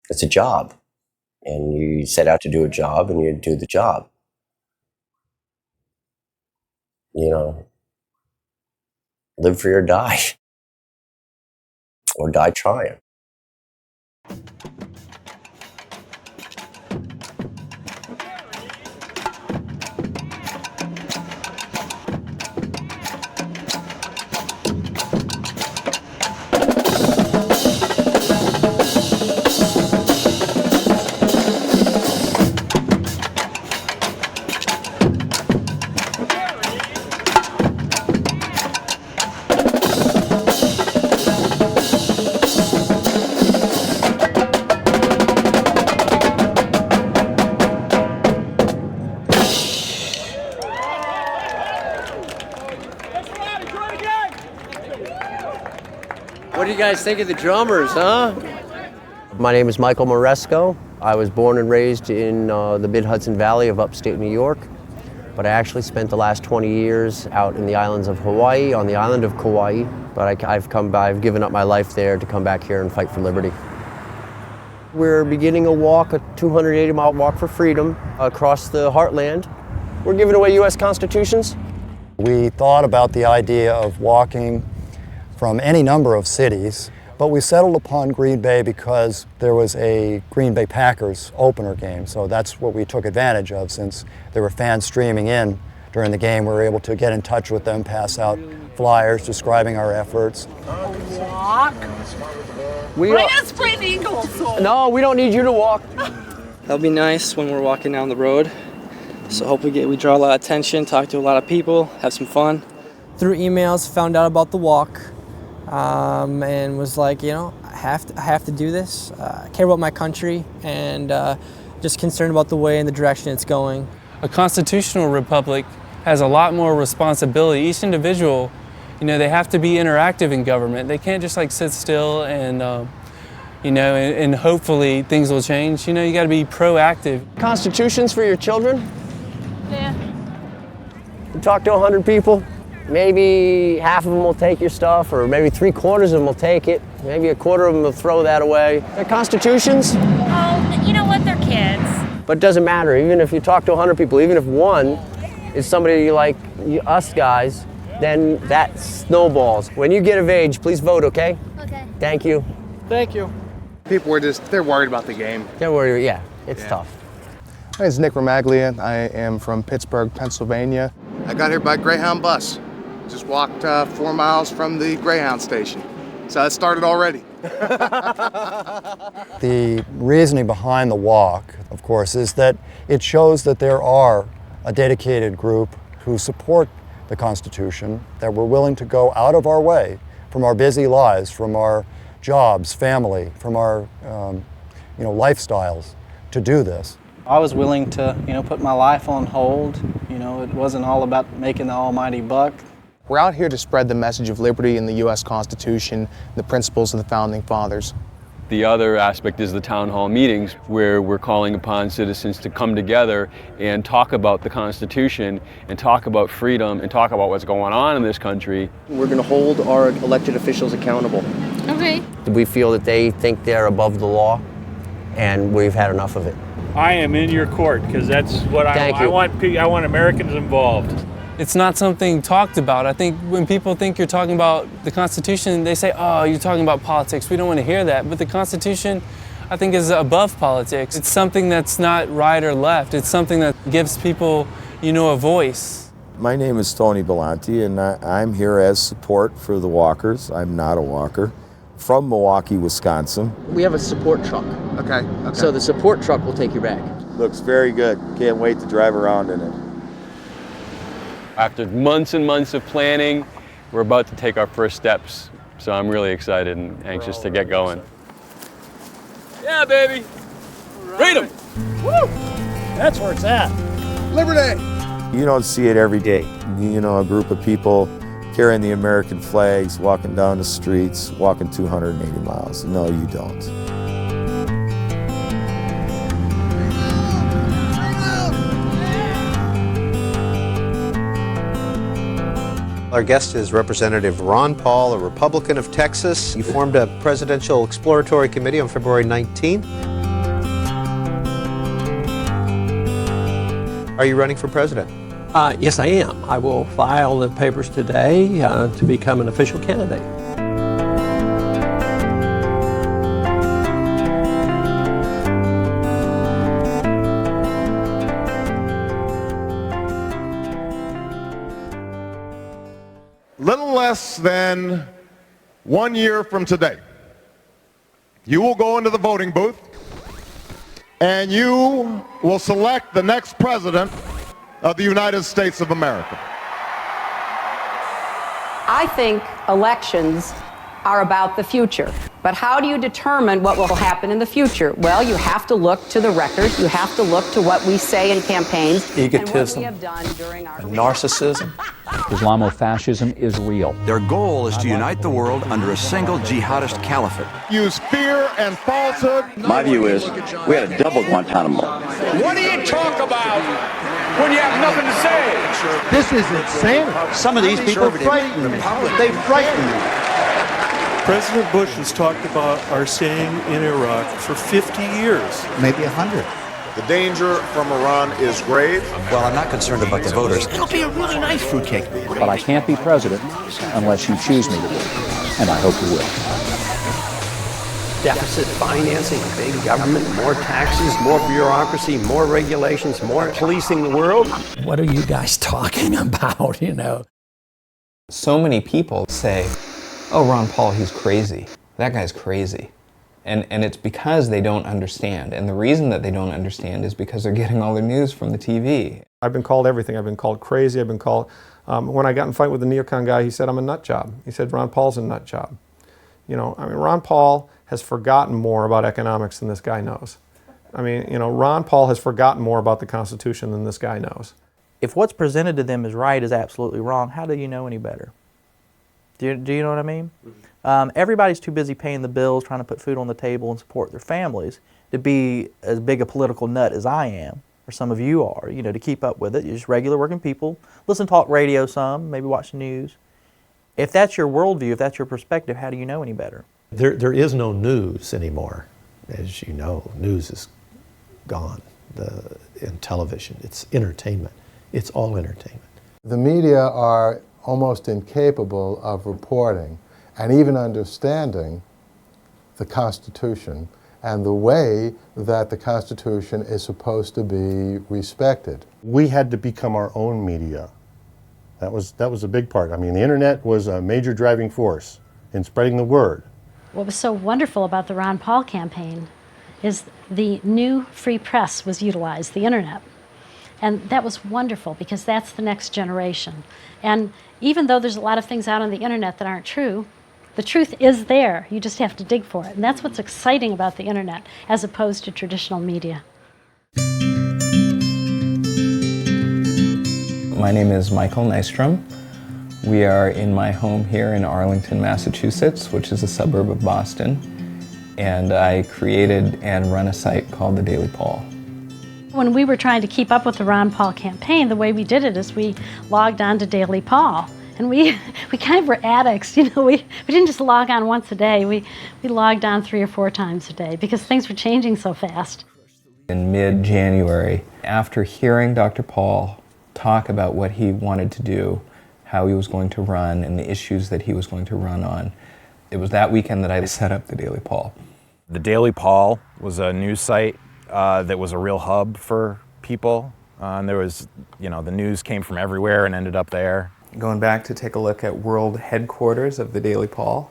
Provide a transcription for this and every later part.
It's a job. And you set out to do a job, and you do the job. You know, live free or die. Or die trying. What do you guys think of the drummers, huh? My name is Michael Moresco. I was born and raised in the mid-Hudson Valley of upstate New York, but I actually spent the last 20 years out in the islands of Hawaii, on the island of Kauai, but I've given up my life there to come back here and fight for liberty. We're beginning a walk, a 280-mile walk for freedom across the heartland. We're giving away U.S. constitutions. We thought about the idea of walking from any number of cities, but we settled upon Green Bay because there was a Green Bay Packers opener game. So that's what we took advantage of. Since there were fans streaming in during the game, we were able to get in touch with them, pass out flyers describing our efforts. Walk? Bring us Spring Eagles. No, we don't need you to walk. That'll be nice when we're walking down the road. So hopefully we draw a lot of attention, talk to a lot of people, have some fun. Through emails, found out about the walk. And was like, you know, I have to do this. I care about my country and just concerned about the way and the direction it's going. A constitutional republic has a lot more responsibility. Each individual, you know, they have to be interactive in government. They can't just like sit still and, you know, and hopefully things will change. You know, you got to be proactive. Constitutions for your children? Yeah. You talk to 100 people. Maybe half of them will take your stuff, or maybe 3/4 of them will take it. Maybe 1/4 of them will throw that away. They're constitutions. Oh, you know what? They're kids. But it doesn't matter. Even if you talk to 100 people, even if one is somebody like us guys, then that snowballs. When you get of age, please vote, okay? Okay. Thank you. Thank you. People were they're worried about the game. Don't worry, yeah, it's tough. My name is Nick Romaglia. I am from Pittsburgh, Pennsylvania. I got here by Greyhound bus. Just walked 4 miles from the Greyhound station. So that started already. The reasoning behind the walk, of course, is that it shows that there are a dedicated group who support the Constitution, that we're willing to go out of our way from our busy lives, from our jobs, family, from our lifestyles to do this. I was willing to, put my life on hold. It wasn't all about making the almighty buck. We're out here to spread the message of liberty in the U.S. Constitution, the principles of the Founding Fathers. The other aspect is the town hall meetings, where we're calling upon citizens to come together and talk about the Constitution and talk about freedom and talk about what's going on in this country. We're going to hold our elected officials accountable. Okay. We feel that they think they're above the law, and we've had enough of it. I am in your court because that's what I want. I want Americans involved. It's not something talked about. I think when people think you're talking about the Constitution, they say, oh, you're talking about politics. We don't want to hear that. But the Constitution, I think, is above politics. It's something that's not right or left. It's something that gives people, a voice. My name is Tony Belanti, and I'm here as support for the walkers. I'm not a walker. From Milwaukee, Wisconsin. We have a support truck. Okay. So the support truck will take you back. Looks very good. Can't wait to drive around in it. After months and months of planning, we're about to take our first steps. So I'm really excited and anxious to get going. Yeah, baby. Freedom. Woo! That's where it's at. Liberty! You don't see it every day. A group of people carrying the American flags, walking down the streets, walking 280 miles. No, you don't. Our guest is Representative Ron Paul, a Republican of Texas. He formed a presidential exploratory committee on February 19th. Are you running for president? Yes, I am. I will file the papers today to become an official candidate. Little less than 1 year from today, you will go into the voting booth and you will select the next president of the United States of America. I think elections are about the future. But how do you determine what will happen in the future? Well, you have to look to the record. You have to look to what we say in campaigns. Egotism, and what we have done during our narcissism. Islamofascism is real. Their goal is to unite the world under a single jihadist caliphate. Use fear and falsehood. My view is we had a double Guantanamo. What do you talk about when you have nothing to say? This is insanity. Some of these people frighten me. They frighten me. President Bush has talked about our staying in Iraq for 50 years. Maybe 100. The danger from Iran is grave. Well, I'm not concerned about the voters. It'll be a really nice fruitcake. But I can't be president unless you choose me to be. And I hope you will. Deficit financing, big government, more taxes, more bureaucracy, more regulations, more policing the world. What are you guys talking about, you know? So many people say, oh, Ron Paul, he's crazy. That guy's crazy. And it's because they don't understand. And the reason that they don't understand is because they're getting all their news from the TV. I've been called everything. I've been called crazy. I've been called, when I got in a fight with the neocon guy, he said I'm a nut job. He said Ron Paul's a nut job. You know, I mean, Ron Paul has forgotten more about economics than this guy knows. I mean, you know, Ron Paul has forgotten more about the Constitution than this guy knows. If what's presented to them as right is absolutely wrong, how do you know any better? Do you know what I mean? Everybody's too busy paying the bills, trying to put food on the table and support their families to be as big a political nut as I am, or some of you are, you know, to keep up with it. You're just regular working people. Listen to talk radio some, maybe watch the news. If that's your worldview, if that's your perspective, how do you know any better? There is no news anymore. As you know, news is gone in television. It's entertainment. It's all entertainment. The media are almost incapable of reporting and even understanding the Constitution and the way that the Constitution is supposed to be respected. We had to become our own media. That was a big part. I mean, the internet was a major driving force in spreading the word. What was so wonderful about the Ron Paul campaign is the new free press was utilized, the internet. And that was wonderful because that's the next generation. And even though there's a lot of things out on the internet that aren't true, the truth is there. You just have to dig for it. And that's what's exciting about the internet as opposed to traditional media. My name is Michael Nystrom. We are in my home here in Arlington, Massachusetts, which is a suburb of Boston. And I created and run a site called The Daily Paul. When we were trying to keep up with the Ron Paul campaign, the way we did it is we logged on to Daily Paul. And we kind of were addicts, you know. We didn't just log on once a day. We logged on 3 or 4 times a day because things were changing so fast. In mid-January, after hearing Dr. Paul talk about what he wanted to do, how he was going to run, and the issues that he was going to run on, it was that weekend that I set up The Daily Paul. The Daily Paul was a news site that was a real hub for people. And there was, you know, the news came from everywhere and ended up there. Going back to take a look at world headquarters of The Daily Paul.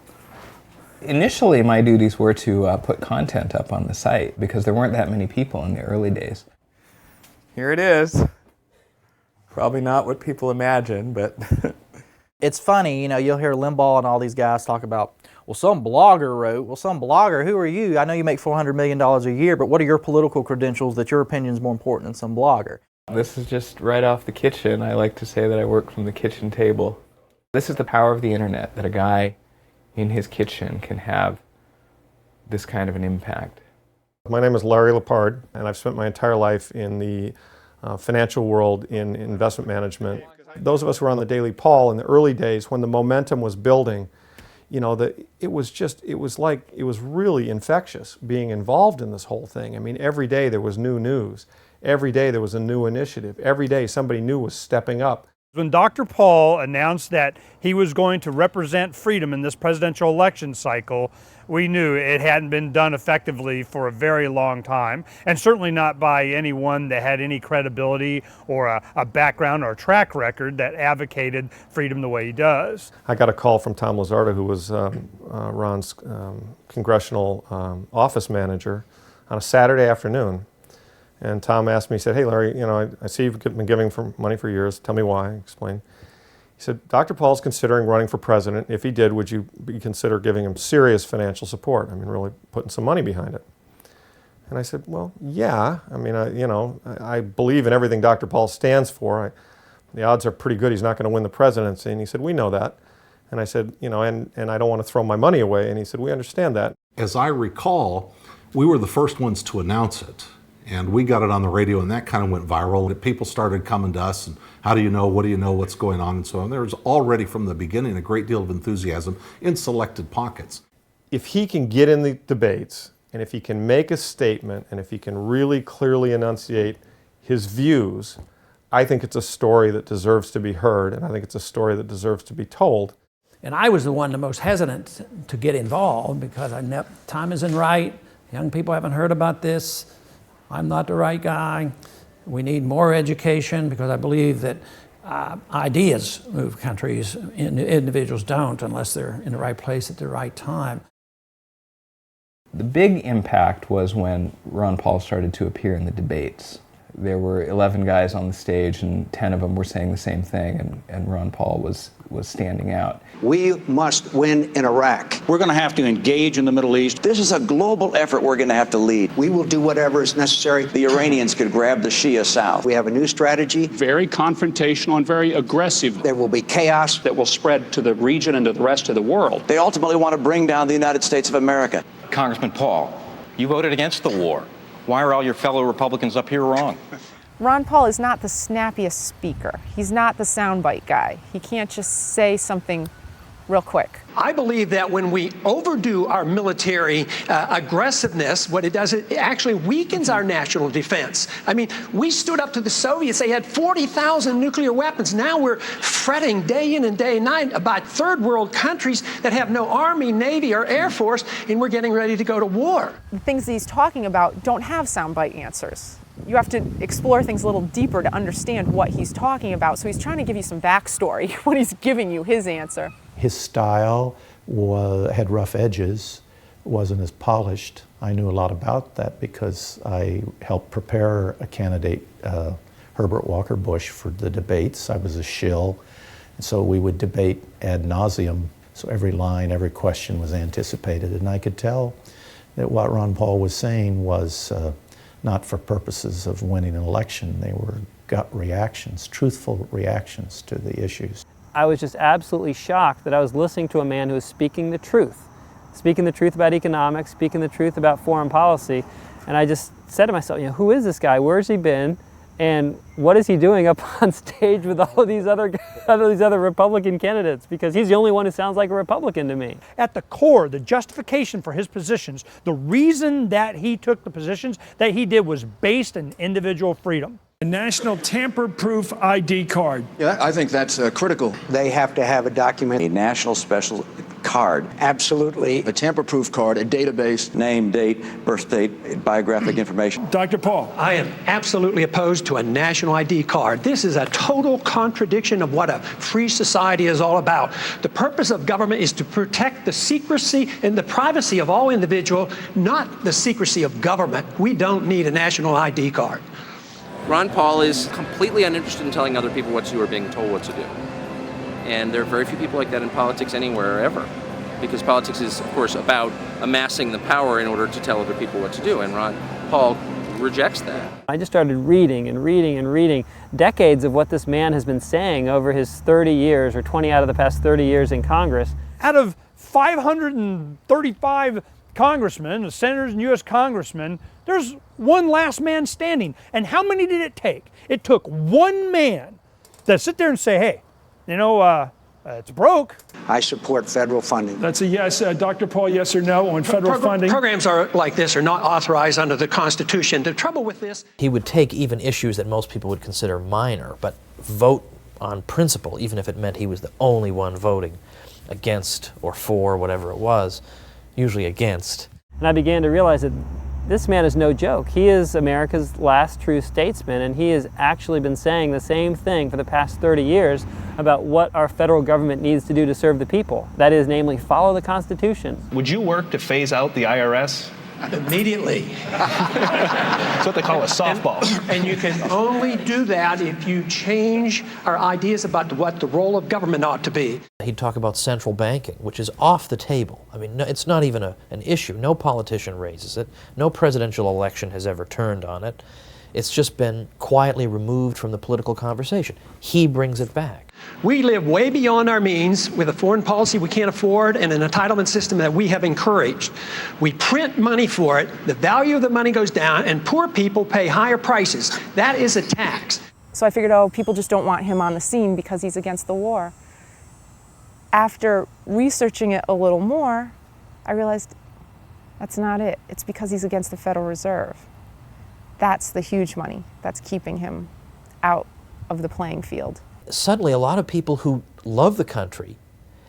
Initially, my duties were to put content up on the site because there weren't that many people in the early days. Here it is. Probably not what people imagine, but... It's funny, you know, you'll hear Limbaugh and all these guys talk about, well, some blogger wrote. Well, some blogger, who are you? I know you make $400 million a year, but what are your political credentials that your opinion is more important than some blogger? This is just right off the kitchen. I like to say that I work from the kitchen table. This is the power of the internet, that a guy in his kitchen can have this kind of an impact. My name is Larry Lepard, and I've spent my entire life in the financial world in investment management. Those of us who were on the Daily Paul in the early days when the momentum was building, you know, it was really infectious being involved in this whole thing. I mean, every day there was new news. Every day there was a new initiative. Every day somebody new was stepping up. When Dr. Paul announced that he was going to represent freedom in this presidential election cycle, we knew it hadn't been done effectively for a very long time, and certainly not by anyone that had any credibility or a background or a track record that advocated freedom the way he does. I got a call from Tom Lazzardo, who was Ron's congressional office manager, on a Saturday afternoon. And Tom asked me, he said, "Hey Larry, you know, I see you've been giving money for years. Tell me why." I explained. He said, "Dr. Paul's considering running for president. If he did, would you consider giving him serious financial support? I mean, really putting some money behind it." And I said, "Well, yeah. I mean, I believe in everything Dr. Paul stands for. The odds are pretty good he's not going to win the presidency." And he said, "We know that." And I said, "You know, and I don't want to throw my money away." And he said, "We understand that." As I recall, we were the first ones to announce it. And we got it on the radio, and that kind of went viral. People started coming to us, and how do you know, what do you know, what's going on, and so on. There was already from the beginning a great deal of enthusiasm in selected pockets. If he can get in the debates, and if he can make a statement, and if he can really clearly enunciate his views, I think it's a story that deserves to be heard, and I think it's a story that deserves to be told. And I was the one the most hesitant to get involved because I know time isn't right. Young people haven't heard about this. I'm not the right guy. We need more education because I believe that ideas move countries, individuals don't unless they're in the right place at the right time. The big impact was when Ron Paul started to appear in the debates. There were 11 guys on the stage and 10 of them were saying the same thing, and Ron Paul was standing out. We must win in Iraq. We're going to have to engage in the Middle East. This is a global effort we're going to have to lead. We will do whatever is necessary. The Iranians could grab the Shia South. We have a new strategy. Very confrontational and very aggressive. There will be chaos that will spread to the region and to the rest of the world. They ultimately want to bring down the United States of America. Congressman Paul, you voted against the war. Why are all your fellow Republicans up here wrong? Ron Paul is not the snappiest speaker. He's not the soundbite guy. He can't just say something real quick. I believe that when we overdo our military aggressiveness, what it does, it actually weakens our national defense. I mean, we stood up to the Soviets. They had 40,000 nuclear weapons. Now we're fretting day in and day night about third world countries that have no army, navy, or air force, and we're getting ready to go to war. The things that he's talking about don't have soundbite answers. You have to explore things a little deeper to understand what he's talking about. So he's trying to give you some backstory when he's giving you his answer. His style had rough edges, wasn't as polished. I knew a lot about that because I helped prepare a candidate, Herbert Walker Bush, for the debates. I was a shill, and so we would debate ad nauseum. So every line, every question was anticipated, and I could tell that what Ron Paul was saying was not for purposes of winning an election. They were gut reactions, truthful reactions to the issues. I was just absolutely shocked that I was listening to a man who was speaking the truth about economics, speaking the truth about foreign policy. And I just said to myself, you know, who is this guy? Where's he been? And what is he doing up on stage with all of these other Republican candidates? Because he's the only one who sounds like a Republican to me. At the core, the justification for his positions, the reason that he took the positions that he did was based in individual freedom. A national tamper-proof ID card. Yeah, I think that's critical. They have to have a document. A national special card. Absolutely. A tamper-proof card, a database, name, date, birth date, biographic information. Dr. Paul. I am absolutely opposed to a national ID card. This is a total contradiction of what a free society is all about. The purpose of government is to protect the secrecy and the privacy of all individuals, not the secrecy of government. We don't need a national ID card. Ron Paul is completely uninterested in telling other people what to do or being told what to do. And there are very few people like that in politics anywhere ever. Because politics is, of course, about amassing the power in order to tell other people what to do. And Ron Paul rejects that. I just started reading and reading and reading decades of what this man has been saying over his 30 years or 20 out of the past 30 years in Congress. Out of 535 congressmen, senators and U.S. congressmen, there's one last man standing. And how many did it take? It took one man to sit there and say, hey, you know, It's broke. I support federal funding. That's a yes. Dr. Paul, yes or no on federal funding? Programs like this are not authorized under the Constitution. The trouble with this... He would take even issues that most people would consider minor, but vote on principle, even if it meant he was the only one voting against or for, whatever it was, usually against. And I began to realize that this man is no joke. He is America's last true statesman, and he has actually been saying the same thing for the past 30 years about what our federal government needs to do to serve the people. That is, namely, follow the Constitution. Would you work to phase out the IRS? Immediately. That's what they call a softball. And you can only do that if you change our ideas about what the role of government ought to be. He'd talk about central banking, which is off the table. I mean, it's not even an issue. No politician raises it. No presidential election has ever turned on it. It's just been quietly removed from the political conversation. He brings it back. We live way beyond our means with a foreign policy we can't afford and an entitlement system that we have encouraged. We print money for it, the value of the money goes down, and poor people pay higher prices. That is a tax. So I figured, oh, people just don't want him on the scene because he's against the war. After researching it a little more, I realized that's not it. It's because he's against the Federal Reserve. That's the huge money that's keeping him out of the playing field. Suddenly, a lot of people who love the country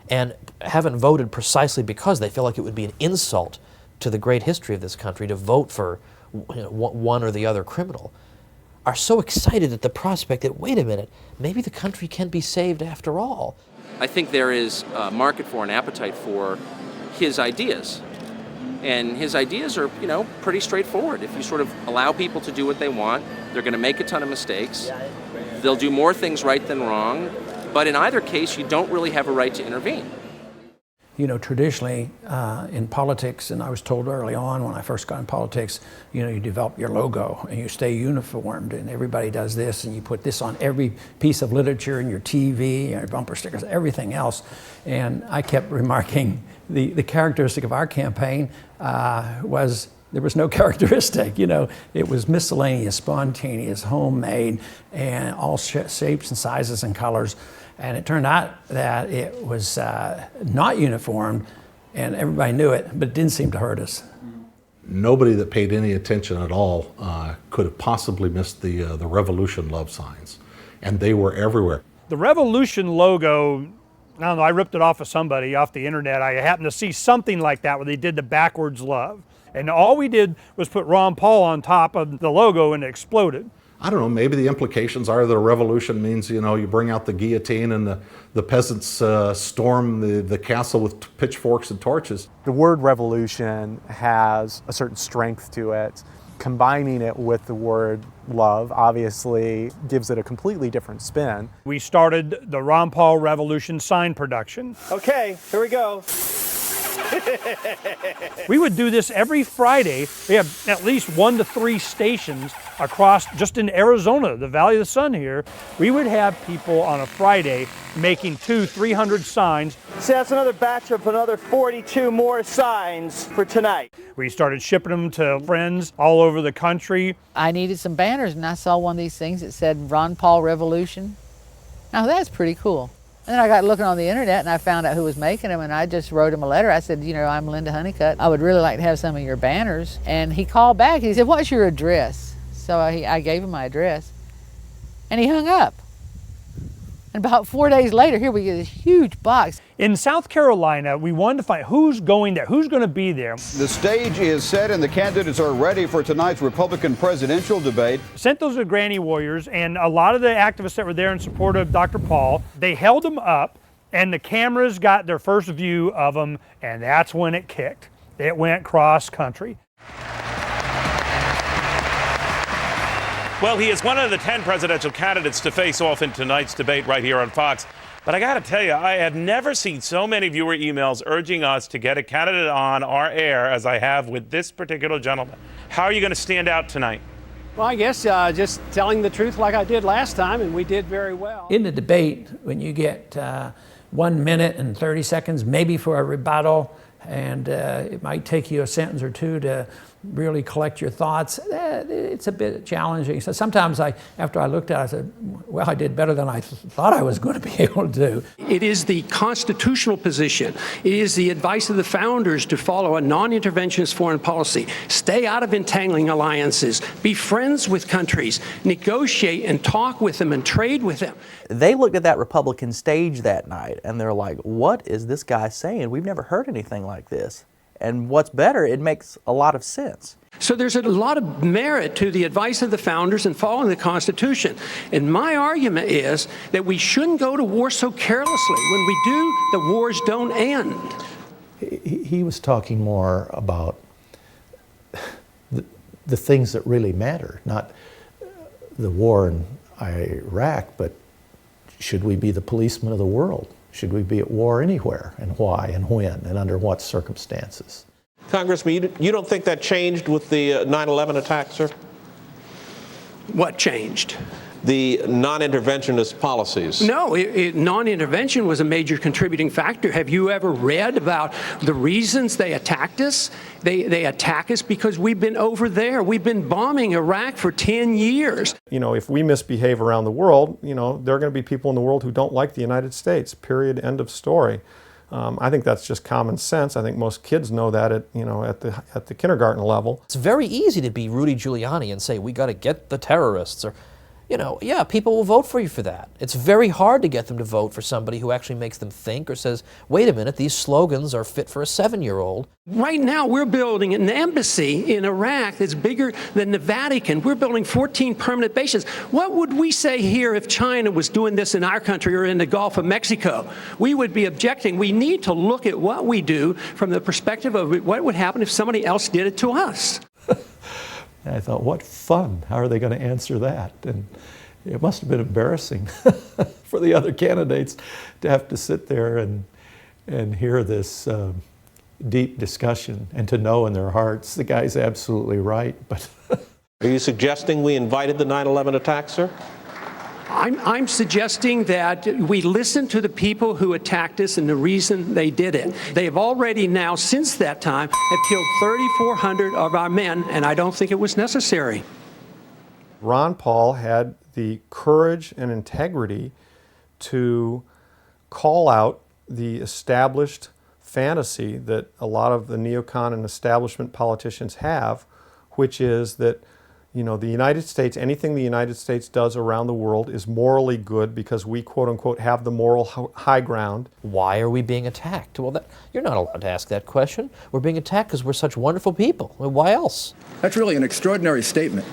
and haven't voted precisely because they feel like it would be an insult to the great history of this country to vote for one or the other criminal are so excited at the prospect that, wait a minute, maybe the country can be saved after all. I think there is a market for, an appetite for his ideas. And his ideas are, pretty straightforward. If you sort of allow people to do what they want, they're going to make a ton of mistakes. They'll do more things right than wrong. But in either case, you don't really have a right to intervene. Traditionally in politics, and I was told early on when I first got in politics, you develop your logo and you stay uniformed, and everybody does this, and you put this on every piece of literature and your TV, your bumper stickers, everything else. And I kept remarking the characteristic of our campaign was there was no characteristic. It was miscellaneous, spontaneous, homemade, and all shapes and sizes and colors. And it turned out that it was not uniform, and everybody knew it, but it didn't seem to hurt us. Nobody that paid any attention at all could have possibly missed the Revolution love signs, and they were everywhere. The Revolution logo, I don't know, I ripped it off of somebody off the internet. I happened to see something like that where they did the backwards love. And all we did was put Ron Paul on top of the logo and it exploded. I don't know, maybe the implications are that a revolution means, you bring out the guillotine and the peasants storm the castle with pitchforks and torches. The word revolution has a certain strength to it. Combining it with the word love obviously gives it a completely different spin. We started the Ron Paul Revolution sign production. Okay, here we go. We would do this every Friday. We have at least 1 to 3 stations across, just in Arizona, the Valley of the Sun here. We would have people on a Friday making 200-300 signs. So that's another batch of another 42 more signs for tonight. We started shipping them to friends all over the country. I needed some banners, and I saw one of these things that said Ron Paul Revolution. Now that's pretty cool. And then I got looking on the internet and I found out who was making them, and I just wrote him a letter. I said, I'm Linda Honeycutt. I would really like to have some of your banners. And he called back. He said, what's your address? So I gave him my address. And he hung up. And about 4 days later, here we get this huge box. In South Carolina, we wanted to find who's going there, who's going to be there. The stage is set and the candidates are ready for tonight's Republican presidential debate. Sent those to Granny Warriors, and a lot of the activists that were there in support of Dr. Paul, they held them up, and the cameras got their first view of them, and that's when it kicked. It went cross country. Well, he is one of the 10 presidential candidates to face off in tonight's debate right here on Fox. But I got to tell you, I have never seen so many viewer emails urging us to get a candidate on our air as I have with this particular gentleman. How are you going to stand out tonight? Well, I guess just telling the truth like I did last time, and we did very well. In the debate, when you get 1 minute and 30 seconds, maybe for a rebuttal, and it might take you a sentence or two to really collect your thoughts. It's a bit challenging. So sometimes after I looked at it, I said, well, I did better than I thought I was going to be able to do. It is the constitutional position. It is the advice of the founders to follow a non-interventionist foreign policy. Stay out of entangling alliances. Be friends with countries. Negotiate and talk with them and trade with them. They looked at that Republican stage that night and they're like, what is this guy saying? We've never heard anything like this. And what's better, it makes a lot of sense. So there's a lot of merit to the advice of the founders and following the Constitution. And my argument is that we shouldn't go to war so carelessly. When we do, the wars don't end. He was talking more about the things that really matter, not the war in Iraq, but should we be the policeman of the world? Should we be at war anywhere, and why, and when, and under what circumstances? Congressman, you don't think that changed with the 9/11 attack, sir? What changed? The non-interventionist policies. No, non-intervention was a major contributing factor. Have you ever read about the reasons they attacked us? They attack us because we've been over there. We've been bombing Iraq for 10 years. You know, if we misbehave around the world, you know, there are going to be people in the world who don't like the United States, period, end of story. I think that's just common sense. I think most kids know that at the kindergarten level. It's very easy to be Rudy Giuliani and say, we got to get the terrorists, or, you know, yeah, people will vote for you for that. It's very hard to get them to vote for somebody who actually makes them think or says, wait a minute, these slogans are fit for a 7-year-old. Right now, we're building an embassy in Iraq that's bigger than the Vatican. We're building 14 permanent bases. What would we say here if China was doing this in our country or in the Gulf of Mexico? We would be objecting. We need to look at what we do from the perspective of what would happen if somebody else did it to us. And I thought, what fun. How are they going to answer that? And it must have been embarrassing for the other candidates to have to sit there and hear this deep discussion and to know in their hearts the guy's absolutely right. But are you suggesting we invited the 9/11 attack, sir? I'm suggesting that we listen to the people who attacked us and the reason they did it. They have already now, since that time, have killed 3,400 of our men, and I don't think it was necessary. Ron Paul had the courage and integrity to call out the established fantasy that a lot of the neocon and establishment politicians have, which is that, you know, the United States, anything the United States does around the world is morally good because we, quote unquote, have the moral high ground. Why are we being attacked? Well, you're not allowed to ask that question. We're being attacked because we're such wonderful people. Well, why else? That's really an extraordinary statement.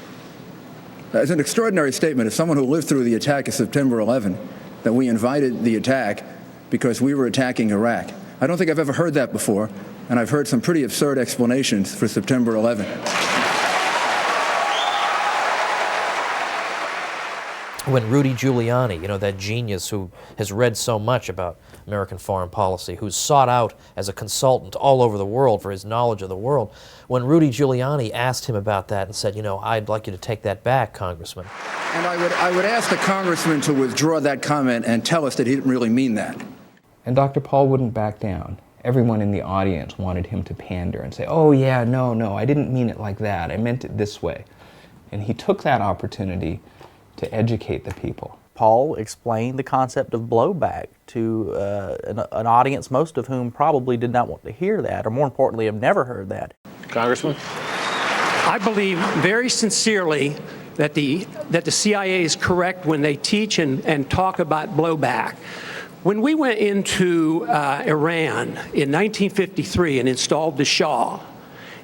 It's an extraordinary statement of someone who lived through the attack of September 11, that we invited the attack because we were attacking Iraq. I don't think I've ever heard that before, and I've heard some pretty absurd explanations for September 11. When Rudy Giuliani, you know, that genius who has read so much about American foreign policy, who's sought out as a consultant all over the world for his knowledge of the world, when Rudy Giuliani asked him about that and said, you know, I'd like you to take that back, Congressman. And I would ask the congressman to withdraw that comment and tell us that he didn't really mean that. And Dr. Paul wouldn't back down. Everyone in the audience wanted him to pander and say, oh yeah, no, I didn't mean it like that. I meant it this way. And he took that opportunity to educate the people. Paul explained the concept of blowback to an audience, most of whom probably did not want to hear that, or more importantly, have never heard that. Congressman? I believe very sincerely that the CIA is correct when they teach and talk about blowback. When we went into Iran in 1953 and installed the Shah,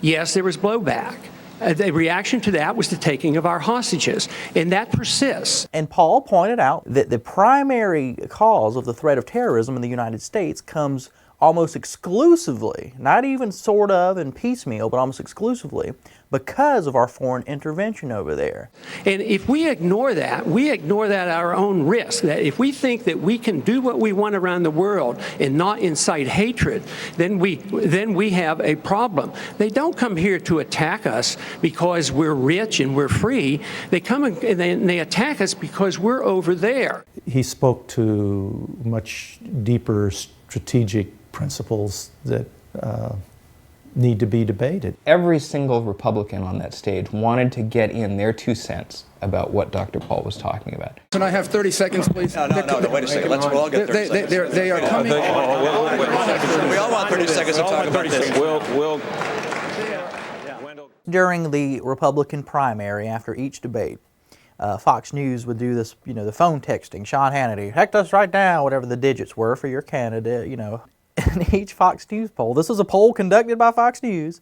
yes, there was blowback. The reaction to that was the taking of our hostages, and that persists. And Paul pointed out that the primary cause of the threat of terrorism in the United States comes almost exclusively, not even sort of and piecemeal, but almost exclusively, because of our foreign intervention over there. And if we ignore that at our own risk. That if we think that we can do what we want around the world and not incite hatred, then we have a problem. They don't come here to attack us because we're rich and we're free. They come and they attack us because we're over there. He spoke to much deeper strategic principles that need to be debated. Every single Republican on that stage wanted to get in their 2 cents about what Dr. Paul was talking about. Can I have 30 seconds, please? No, wait a second. Let's all get 30 seconds. They are coming. We all want 30 seconds to talk about this. During the Republican primary, after each debate, Fox News would do this, the phone texting. Sean Hannity, text us right now, whatever the digits were for your candidate, In each Fox News poll, this was a poll conducted by Fox News,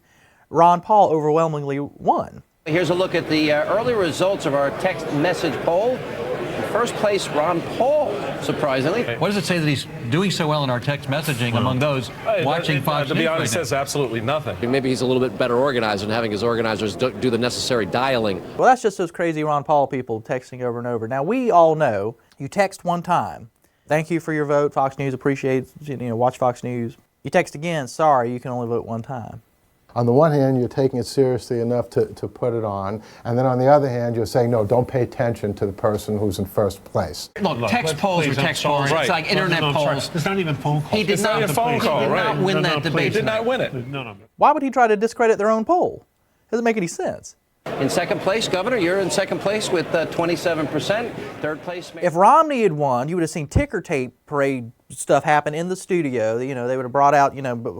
Ron Paul overwhelmingly won. Here's a look at the early results of our text message poll. In first place, Ron Paul, surprisingly. What does it say that he's doing so well in our text messaging among those watching Fox News? To be honest, says absolutely nothing. Maybe he's a little bit better organized and having his organizers do the necessary dialing. Well, that's just those crazy Ron Paul people texting over and over. Now, we all know you text one time. Thank you for your vote. Fox News appreciates, watch Fox News. You text again, sorry, you can only vote one time. On the one hand, you're taking it seriously enough to put it on, and then on the other hand, you're saying, no, don't pay attention to the person who's in first place. Look, text polls are text polls. It's like internet polls. It's not even phone calls. He did not win that debate. He did not win it. Why would he try to discredit their own poll? Doesn't make any sense. In second place, Governor, you're in second place with 27%. Third place, if Romney had won, you would have seen ticker tape parade stuff happen in the studio. They would have brought out,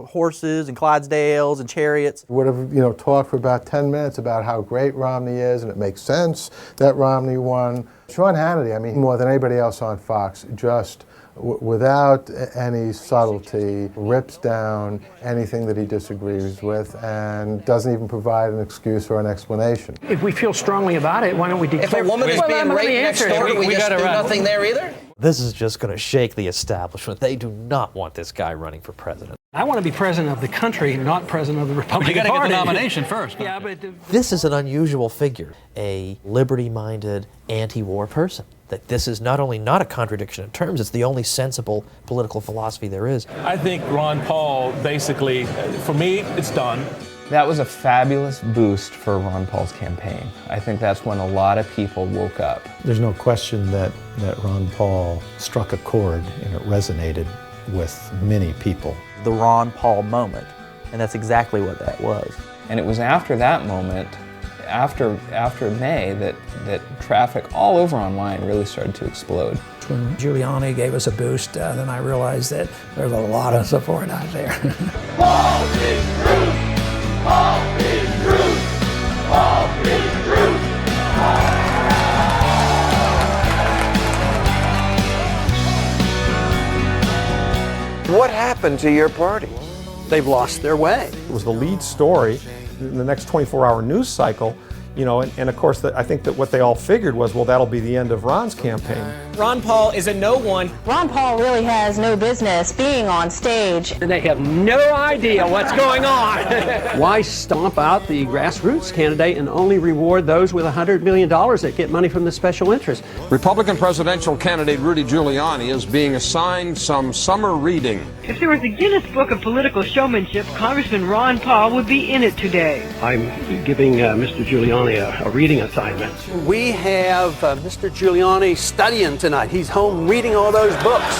horses and Clydesdales and chariots. Would have, talked for about 10 minutes about how great Romney is, and it makes sense that Romney won. Sean Hannity, more than anybody else on Fox, just without any subtlety, rips down anything that he disagrees with and doesn't even provide an excuse or an explanation. If we feel strongly about it, why don't we declare... If a woman is being raped next door, we just do nothing there either? This is just going to shake the establishment. They do not want this guy running for president. I want to be president of the country, not president of the Republican Party. You got to get the nomination first. Yeah, but... This is an unusual figure, a liberty-minded, anti-war person. That this is not only not a contradiction in terms, it's the only sensible political philosophy there is. I think Ron Paul basically, for me, it's done. That was a fabulous boost for Ron Paul's campaign. I think that's when a lot of people woke up. There's no question that Ron Paul struck a chord and it resonated with many people. The Ron Paul moment, and that's exactly what that was. And it was after that moment, after May, that traffic all over online really started to explode. When Giuliani gave us a boost, then I realized that there's a lot of support out there. Paul is Truth! Paul is Truth! Paul is Truth! What happened to your party? They've lost their way. It was the lead story in the next 24-hour news cycle, and of course, I think that what they all figured was, well, that'll be the end of Ron's campaign. Ron Paul is a no one. Ron Paul really has no business being on stage. They have no idea what's going on. Why stomp out the grassroots candidate and only reward those with $100 million that get money from the special interest? Republican presidential candidate Rudy Giuliani is being assigned some summer reading. If there was a Guinness Book of Political Showmanship, Congressman Ron Paul would be in it today. I'm giving Mr. Giuliani a reading assignment. We have Mr. Giuliani studying tonight. He's home reading all those books.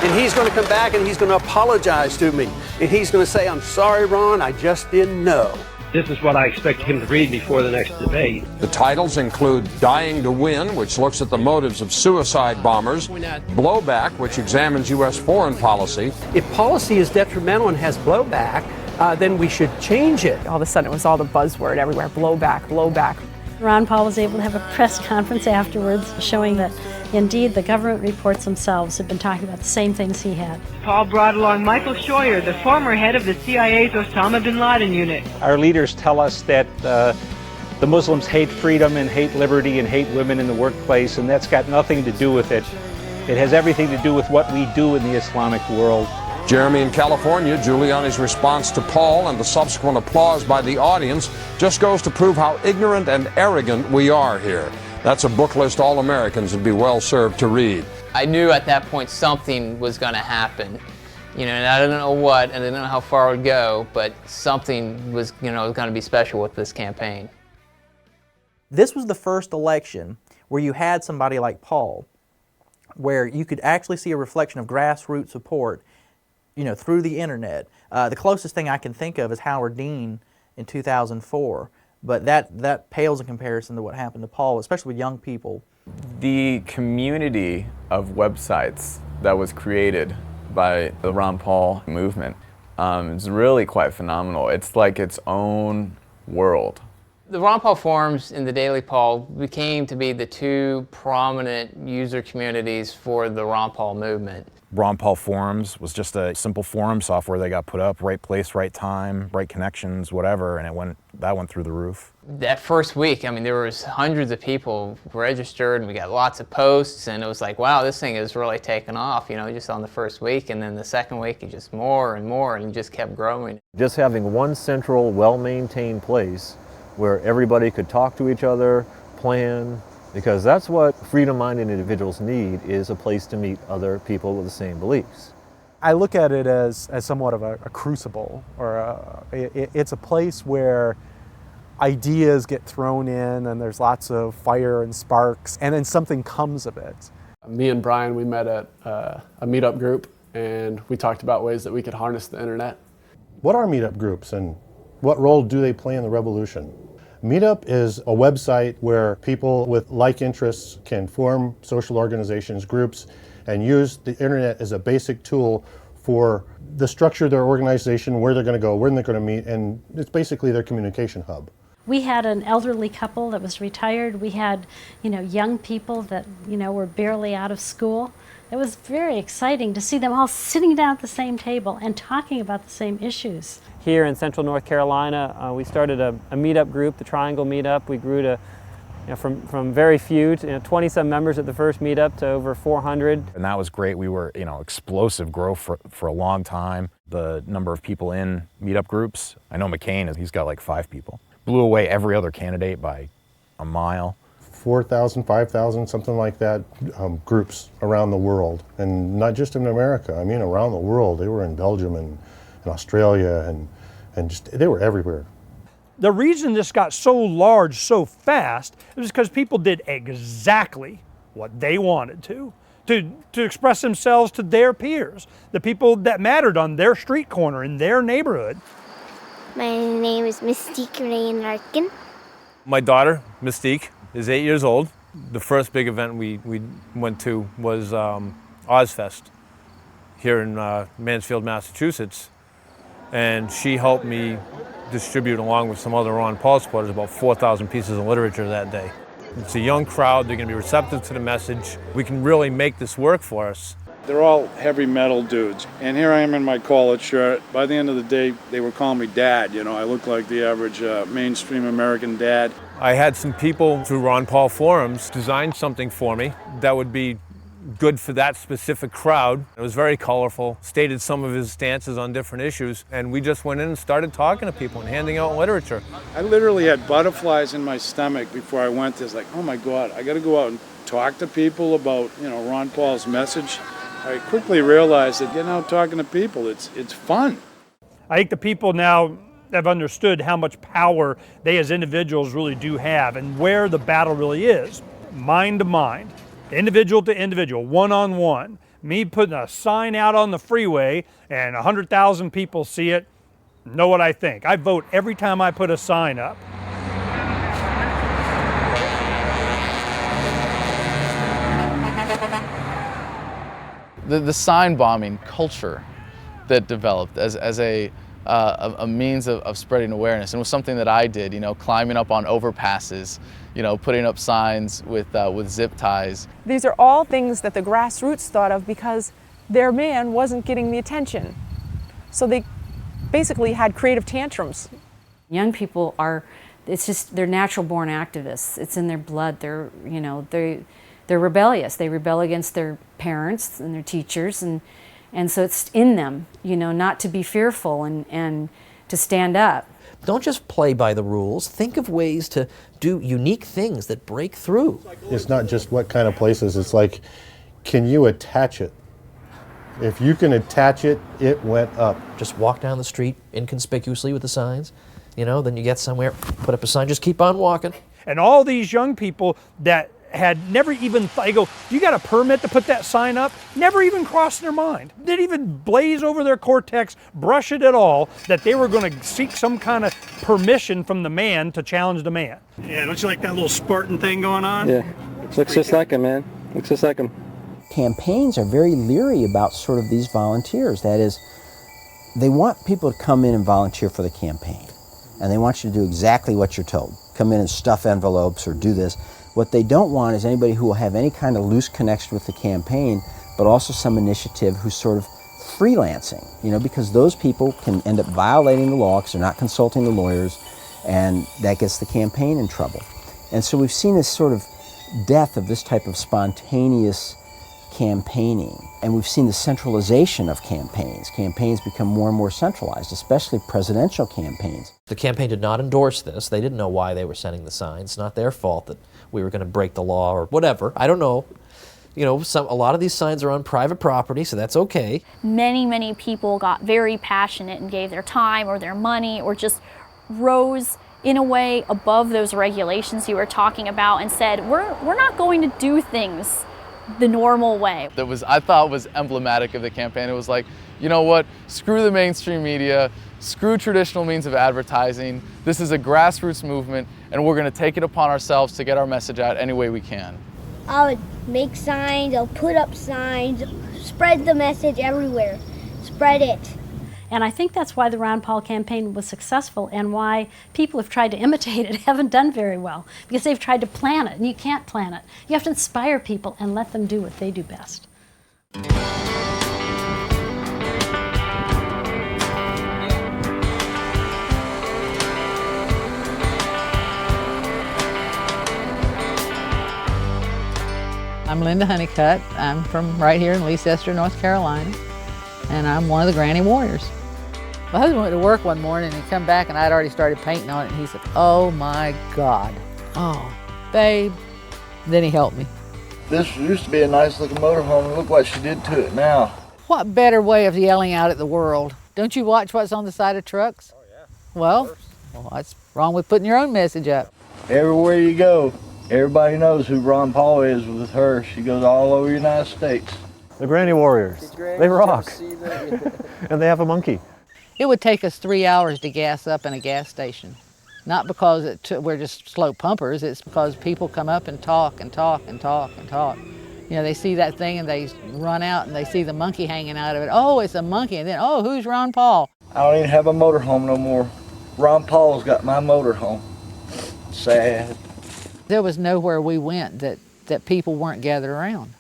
And he's going to come back and he's going to apologize to me. And he's going to say, I'm sorry, Ron, I just didn't know. This is what I expect him to read before the next debate. The titles include Dying to Win, which looks at the motives of suicide bombers, Blowback, which examines U.S. foreign policy. If policy is detrimental and has blowback, then we should change it. All of a sudden, it was all the buzzword everywhere, blowback, blowback. Ron Paul was able to have a press conference afterwards showing that, indeed, the government reports themselves have been talking about the same things he had. Paul brought along Michael Scheuer, the former head of the CIA's Osama bin Laden unit. Our leaders tell us that the Muslims hate freedom and hate liberty and hate women in the workplace, and that's got nothing to do with it. It has everything to do with what we do in the Islamic world. Jeremy in California, Giuliani's response to Paul and the subsequent applause by the audience just goes to prove how ignorant and arrogant we are here. That's a book list all Americans would be well served to read. I knew at that point something was going to happen, and I didn't know what, and I didn't know how far it would go, but something was, going to be special with this campaign. This was the first election where you had somebody like Paul, where you could actually see a reflection of grassroots support through the internet. The closest thing I can think of is Howard Dean in 2004, but that pales in comparison to what happened to Paul, especially with young people. The community of websites that was created by the Ron Paul movement is really quite phenomenal. It's like its own world. The Ron Paul forums and the Daily Paul became to be the two prominent user communities for the Ron Paul movement. Ron Paul Forums was just a simple forum software that got put up, right place, right time, right connections, whatever, and that went through the roof. That first week, I mean, there was hundreds of people registered, and we got lots of posts, and it was like, wow, this thing is really taken off, just on the first week, and then the second week, it just more, and it just kept growing. Just having one central, well-maintained place where everybody could talk to each other, plan, because that's what freedom-minded individuals need, is a place to meet other people with the same beliefs. I look at it as somewhat of a crucible, or it's a place where ideas get thrown in and there's lots of fire and sparks, and then something comes of it. Me and Brian, we met at a meetup group, and we talked about ways that we could harness the internet. What are meetup groups and what role do they play in the revolution? Meetup is a website where people with like interests can form social organizations, groups, and use the internet as a basic tool for the structure of their organization, where they're going to go, when they're going to meet, and it's basically their communication hub. We had an elderly couple that was retired. We had, young people that, were barely out of school. It was very exciting to see them all sitting down at the same table and talking about the same issues. Here in Central North Carolina, we started a meetup group, the Triangle Meetup. We grew to, from very few, 20-some members at the first meetup to over 400. And that was great. We were, explosive growth for a long time. The number of people in meetup groups, I know McCain, he's got like 5 people. Blew away every other candidate by a mile. 4,000, 5,000, something like that, groups around the world. And not just in America, I mean around the world. They were in Belgium and Australia, and just, they were everywhere. The reason this got so large so fast is because people did exactly what they wanted to express themselves to their peers, the people that mattered on their street corner in their neighborhood. My name is Mystique Rain Larkin. My daughter, Mystique, is 8 years old. The first big event we went to was Ozfest here in Mansfield, Massachusetts. And she helped me distribute, along with some other Ron Paul supporters, about 4,000 pieces of literature that day. It's a young crowd. They're going to be receptive to the message. We can really make this work for us. They're all heavy metal dudes. And here I am in my collared shirt. By the end of the day, they were calling me Dad. I look like the average mainstream American dad. I had some people through Ron Paul forums design something for me that would be good for that specific crowd. It was very colorful, stated some of his stances on different issues, and we just went in and started talking to people and handing out literature. I literally had butterflies in my stomach before I went there. It's like, oh my God, I got to go out and talk to people about, Ron Paul's message. I quickly realized that getting out talking to people, it's fun. I think the people now have understood how much power they as individuals really do have and where the battle really is, mind to mind. Individual to individual, one-on-one. Me putting a sign out on the freeway and 100,000 people see it, know what I think. I vote every time I put a sign up. The sign bombing culture that developed as a means of spreading awareness, and it was something that I did, climbing up on overpasses, putting up signs with zip ties. These are all things that the grassroots thought of because their man wasn't getting the attention. So they basically had creative tantrums. Young people they're natural born activists. It's in their blood. They're rebellious. They rebel against their parents and their teachers, and so it's in them, not to be fearful and to stand up. Don't just play by the rules. Think of ways to do unique things that break through. It's not just what kind of places, it's like, can you attach it? If you can attach it, it went up. Just walk down the street inconspicuously with the signs, then you get somewhere, put up a sign, just keep on walking. And all these young people that had never even, I go, you got a permit to put that sign up? Never even crossed their mind. Didn't even blaze over their cortex, brush it at all, that they were going to seek some kind of permission from the man to challenge the man. Yeah, don't you like that little Spartan thing going on? Yeah, looks just like him, man. Looks just like him. Campaigns are very leery about sort of these volunteers. That is, they want people to come in and volunteer for the campaign. And they want you to do exactly what you're told. Come in and stuff envelopes or do this. What they don't want is anybody who will have any kind of loose connection with the campaign, but also some initiative who's sort of freelancing, you know, because those people can end up violating the law because they're not consulting the lawyers, and that gets the campaign in trouble. And so we've seen this sort of death of this type of spontaneous campaigning, and we've seen the centralization of campaigns. Campaigns become more and more centralized, especially presidential campaigns. The campaign did not endorse this. They didn't know why they were sending the signs. It's not their fault that we were going to break the law or whatever. I don't know. You know, a lot of these signs are on private property, so that's okay. Many people got very passionate and gave their time or their money or just rose in a way above those regulations you were talking about and said, we're not going to do things the normal way. That was, I thought, was emblematic of the campaign. It was like, you know what, screw the mainstream media, screw traditional means of advertising. This is a grassroots movement, and we're going to take it upon ourselves to get our message out any way we can. I would make signs, I'll put up signs, spread the message everywhere, spread it. And I think that's why the Ron Paul campaign was successful and why people have tried to imitate it haven't done very well, because they've tried to plan it, and you can't plan it. You have to inspire people and let them do what they do best. I'm Linda Honeycutt. I'm from right here in Leicester, North Carolina, and I'm one of the Granny Warriors. My husband went to work one morning and he come back and I'd already started painting on it, and he said, "Oh my God, oh, babe." Then he helped me. This used to be a nice looking motorhome, and look what she did to it now. What better way of yelling out at the world? Don't you watch what's on the side of trucks? Oh yeah. Well, what's wrong with putting your own message up? Everywhere you go, everybody knows who Ron Paul is with her. She goes all over the United States. The Granny Warriors, they rock. And they have a monkey. It would take us 3 hours to gas up in a gas station. Not because we're just slow pumpers, it's because people come up and talk and talk and talk and talk. You know, they see that thing and they run out and they see the monkey hanging out of it. Oh, it's a monkey. And then, oh, who's Ron Paul? I don't even have a motorhome no more. Ron Paul's got my motorhome. Sad. There was nowhere we went that people weren't gathered around.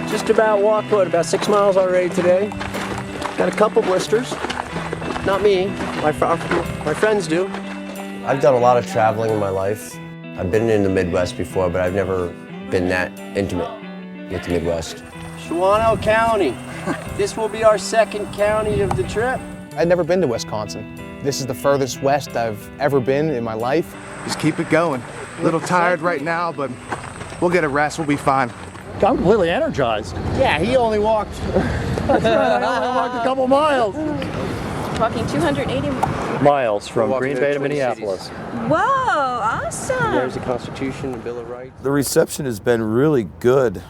Just about walked, about 6 miles already today. Got a couple blisters. Not me, my friends do. I've done a lot of traveling in my life. I've been in the Midwest before, but I've never been that intimate with the Midwest. Shawano County. This will be our second county of the trip. I'd never been to Wisconsin. This is the furthest west I've ever been in my life. Just keep it going. A little tired right now, but we'll get a rest, we'll be fine. I'm completely energized. Yeah, he only walked. That's right, I only walked a couple miles. Walking 280 miles from Green Bay to Minneapolis. Whoa, awesome. There's the Constitution, the Bill of Rights. The reception has been really good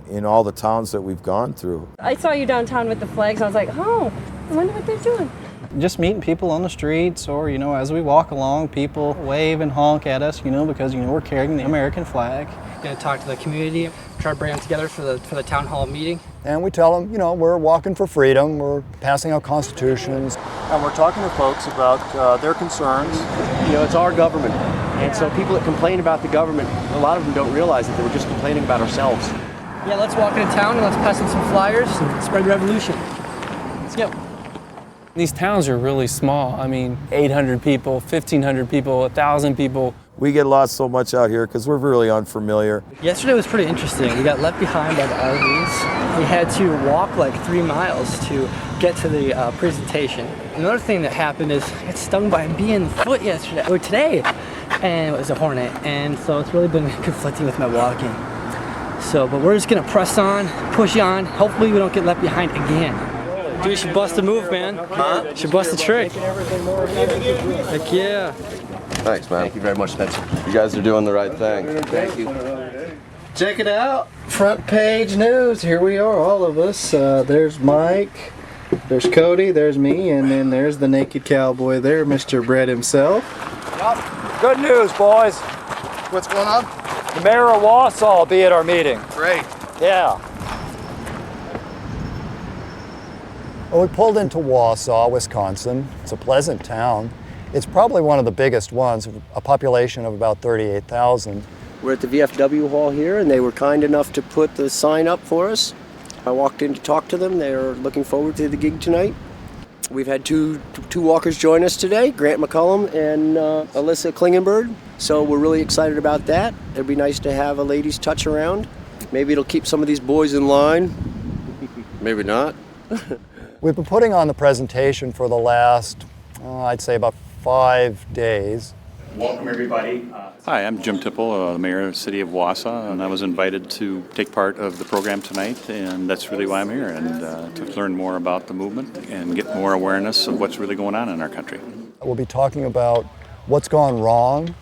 in all the towns that we've gone through. I saw you downtown with the flags. I was like, oh, I wonder what they're doing. Just meeting people on the streets, or, you know, as we walk along, people wave and honk at us, you know, because, you know, we're carrying the American flag. Going to talk to the community, try to bring them together for the town hall meeting. And we tell them, you know, we're walking for freedom, we're passing out constitutions. And we're talking to folks about their concerns. You know, it's our government. And so people that complain about the government, a lot of them don't realize that they were just complaining about ourselves. Yeah, let's walk into town and let's pass them some flyers and spread the revolution. Let's go. These towns are really small. I mean, 800 people, 1,500 people, 1,000 people. We get lost so much out here because we're really unfamiliar. Yesterday was pretty interesting. We got left behind by the RVs. We had to walk like 3 miles to get to the presentation. Another thing that happened is I got stung by a bee in the foot yesterday, or today. and it was a Hornet, and so it's really been conflicting with my walking. So, but we're just gonna press on, push on. Hopefully we don't get left behind again. Dude, you should bust a move, man. Huh? Should bust a trick. Heck yeah. Thanks, man. Thank you very much, Spencer. You guys are doing the right thing. Thank you. Check it out. Front page news. Here we are, all of us. There's Mike, there's Cody, there's me, and then there's the naked cowboy there, Mr. Brett himself. Yep. Good news, boys. What's going on? The mayor of Wausau will be at our meeting. Great. Yeah. Well, we pulled into Wausau, Wisconsin. It's a pleasant town. It's probably one of the biggest ones, a population of about 38,000. We're at the VFW hall here, and they were kind enough to put the sign up for us. I walked in to talk to them. They're looking forward to the gig tonight. We've had two walkers join us today, Grant McCullum and Alyssa Klingenberg. So we're really excited about that. It'd be nice to have a ladies' touch around. Maybe it'll keep some of these boys in line. Maybe not. We've been putting on the presentation for the last, I'd say about 5 days. Welcome, everybody. Hi, I'm Jim Tipple, the mayor of the city of Wausau, and I was invited to take part of the program tonight, and that's really why I'm here, and to learn more about the movement and get more awareness of what's really going on in our country. We'll be talking about what's gone wrong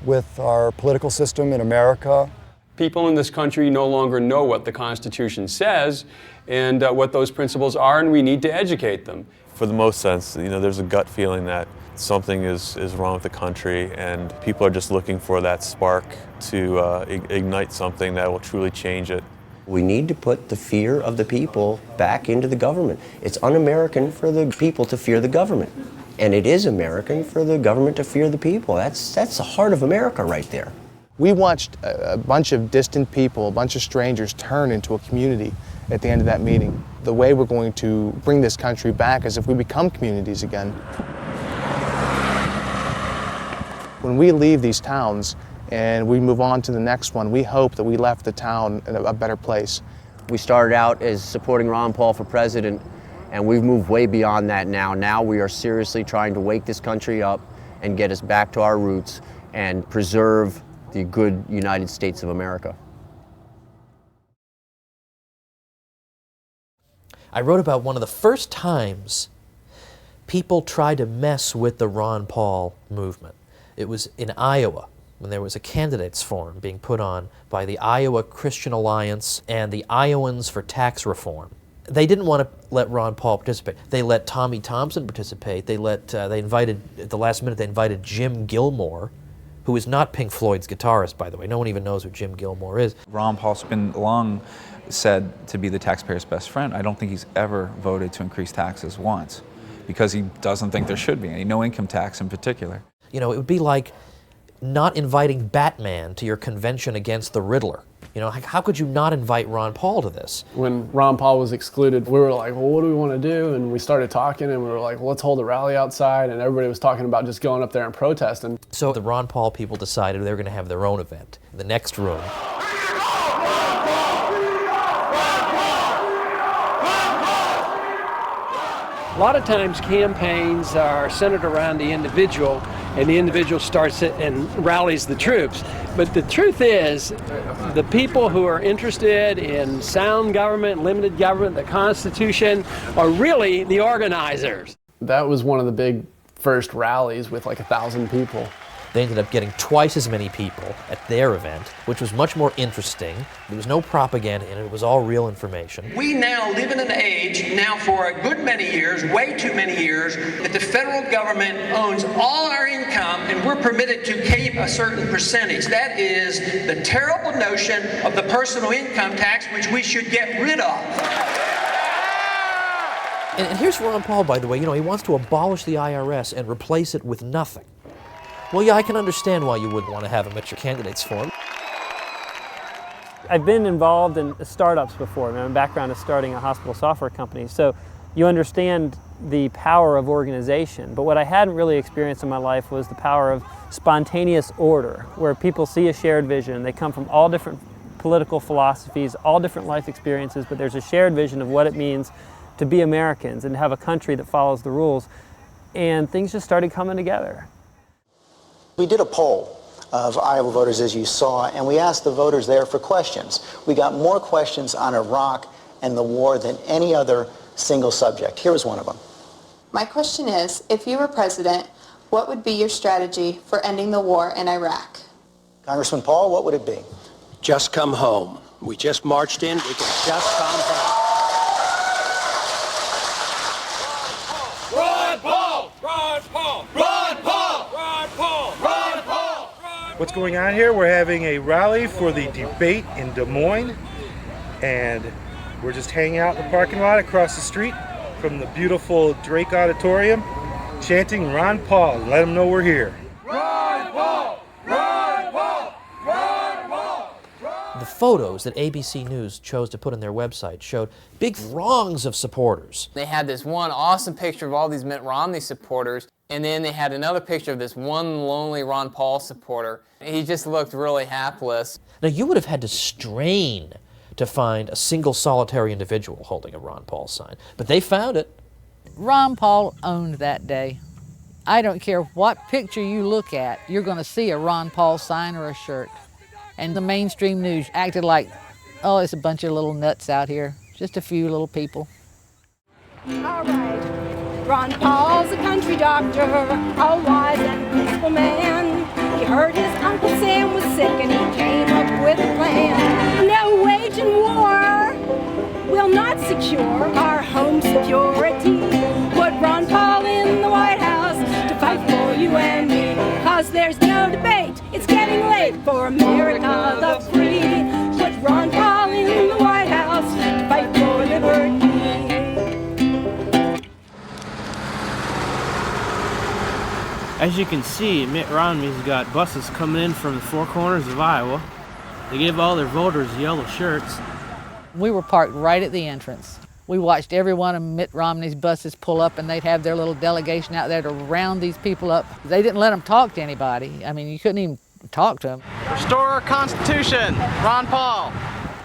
with our political system in America. People in this country no longer know what the Constitution says and what those principles are, and we need to educate them. For the most sense, there's a gut feeling that something is wrong with the country, and people are just looking for that spark to ignite something that will truly change it. We need to put the fear of the people back into the government. It's un-American for the people to fear the government. And it is American for the government to fear the people. That's the heart of America right there. We watched a bunch of distant people, a bunch of strangers turn into a community at the end of that meeting. The way we're going to bring this country back is if we become communities again. When we leave these towns and we move on to the next one, we hope that we left the town in a better place. We started out as supporting Ron Paul for president, and we've moved way beyond that now. Now we are seriously trying to wake this country up and get us back to our roots and preserve the good United States of America. I wrote about one of the first times people tried to mess with the Ron Paul movement. It was in Iowa, when there was a candidates forum being put on by the Iowa Christian Alliance and the Iowans for Tax Reform. They didn't want to let Ron Paul participate. They let Tommy Thompson participate. They invited, at the last minute, they invited Jim Gilmore, who is not Pink Floyd's guitarist, by the way. No one even knows who Jim Gilmore is. Ron Paul's been long said to be the taxpayer's best friend. I don't think he's ever voted to increase taxes once, because he doesn't think there should be any, no income tax in particular. It would be like not inviting Batman to your convention against the Riddler. How could you not invite Ron Paul to this? When Ron Paul was excluded, we were like, well, what do we want to do? And we started talking, and we were like, well, let's hold a rally outside, and everybody was talking about just going up there and protesting. So the Ron Paul people decided they were going to have their own event in the next room. A lot of times campaigns are centered around the individual, and the individual starts it and rallies the troops. But the truth is, the people who are interested in sound government, limited government, the Constitution, are really the organizers. That was one of the big first rallies with like 1,000 people. They ended up getting twice as many people at their event, which was much more interesting. There was no propaganda in it. It was all real information. We now live in an age, now for a good many years, way too many years, that the federal government owns all our income and we're permitted to keep a certain percentage. That is the terrible notion of the personal income tax, which we should get rid of. And here's Ron Paul, by the way. He wants to abolish the IRS and replace it with nothing. Well, yeah, I can understand why you wouldn't want to have him at your candidates forum. I've been involved in startups before. My background is starting a hospital software company, so you understand the power of organization. But what I hadn't really experienced in my life was the power of spontaneous order, where people see a shared vision. They come from all different political philosophies, all different life experiences, but there's a shared vision of what it means to be Americans and have a country that follows the rules. And things just started coming together. We did a poll of Iowa voters, as you saw, and we asked the voters there for questions. We got more questions on Iraq and the war than any other single subject. Here was one of them. My question is, if you were president, what would be your strategy for ending the war in Iraq? Congressman Paul, what would it be? Just come home. We just marched in. We can just come home. Ron Paul! Ron Paul! Ron Paul! Ron Paul! Ron Paul! What's going on here? We're having a rally for the debate in Des Moines, and we're just hanging out in the parking lot across the street from the beautiful Drake Auditorium, chanting Ron Paul. Let them know we're here. Ron Paul! Ron Paul! Ron Paul! The photos that ABC News chose to put on their website showed big throngs of supporters. They had this one awesome picture of all these Mitt Romney supporters, and then they had another picture of this one lonely Ron Paul supporter. He just looked really hapless. Now, you would have had to strain to find a single solitary individual holding a Ron Paul sign, but they found it. Ron Paul owned that day. I don't care what picture you look at, you're going to see a Ron Paul sign or a shirt. And the mainstream news acted like, oh, it's a bunch of little nuts out here, just a few little people. All right. Ron Paul's a country doctor, a wise and peaceful man. He heard his Uncle Sam was sick and he came up with a plan. No waging war will not secure our home security. Put Ron Paul in the White House to fight for you and me. Cause there's no debate, it's getting late for America the free. Put Ron Paul in the White House to fight for liberty. As you can see, Mitt Romney's got buses coming in from the four corners of Iowa. They give all their voters yellow shirts. We were parked right at the entrance. We watched every one of Mitt Romney's buses pull up, and they'd have their little delegation out there to round these people up. They didn't let them talk to anybody. I mean, you couldn't even talk to them. Restore our Constitution, Ron Paul.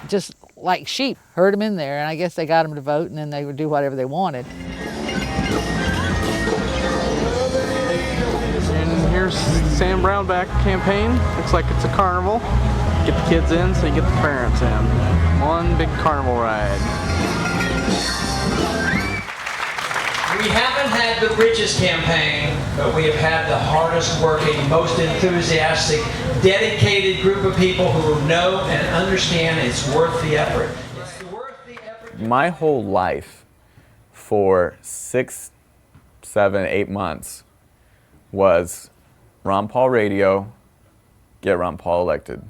Just like sheep, herd them in there, and I guess they got them to vote, and then they would do whatever they wanted. And here's Sam Brownback campaign. Looks like it's a carnival. Get the kids in so you get the parents in. One big carnival ride. We haven't had the richest campaign, but we have had the hardest working, most enthusiastic, dedicated group of people who know and understand it's worth the effort. My whole life for 6, 7, 8 months was Ron Paul radio, get Ron Paul elected.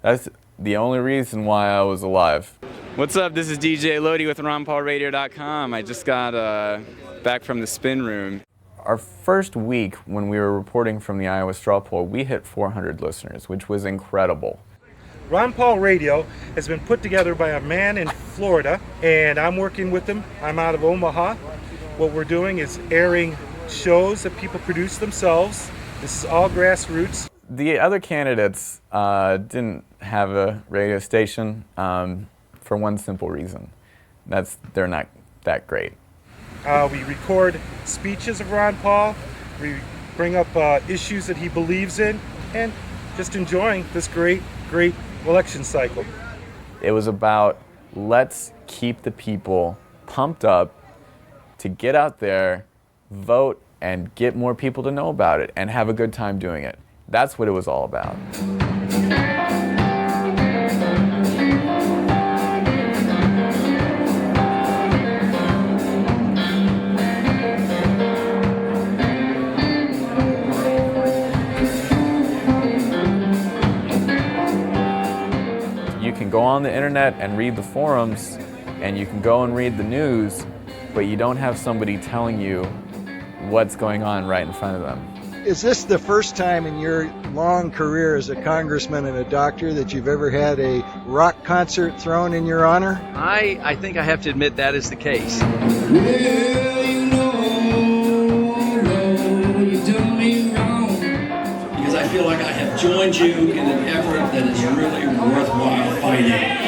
That's the only reason why I was alive. What's up? This is DJ Lodi with RonPaulRadio.com. I just got back from the spin room. Our first week when we were reporting from the Iowa straw poll, we hit 400 listeners, which was incredible. Ron Paul Radio has been put together by a man in Florida, and I'm working with him. I'm out of Omaha. What we're doing is airing shows that people produce themselves. This is all grassroots. The other candidates didn't have a radio station for one simple reason. They're not that great. We record speeches of Ron Paul. We bring up issues that he believes in, and just enjoying this great election cycle. It was about, let's keep the people pumped up to get out there, vote, and get more people to know about it and have a good time doing it. That's what it was all about. You can go on the internet and read the forums, and you can go and read the news, but you don't have somebody telling you what's going on right in front of them. Is this the first time in your long career as a congressman and a doctor that you've ever had a rock concert thrown in your honor? I think I have to admit that is the case. Well, you done me wrong. Because I feel like I have joined you in an effort that is really worthwhile fighting.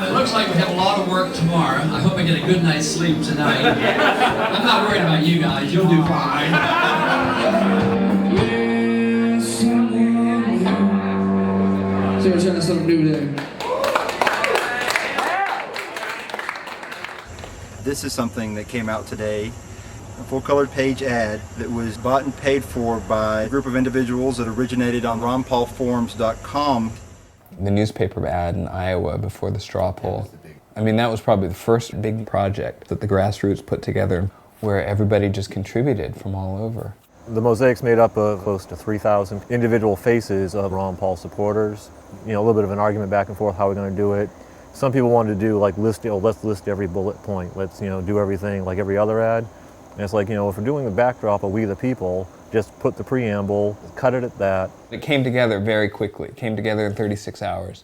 It looks like we have a lot of work tomorrow. I hope I get a good night's sleep tonight. I'm not worried about you guys. You'll do fine. So we're trying to something new there. This is something that came out today, a full-colored page ad that was bought and paid for by a group of individuals that originated on RonPaulForums.com. The newspaper ad in Iowa before the straw poll. I mean, that was probably the first big project that the grassroots put together where everybody just contributed from all over. The mosaic's made up of close to 3,000 individual faces of Ron Paul supporters. You know, a little bit of an argument back and forth how we're going to do it. Some people wanted to do like let's list every bullet point. Let's, do everything like every other ad. And it's like, if we're doing the backdrop of We the People, just put the preamble, cut it at that. It came together very quickly. It came together in 36 hours.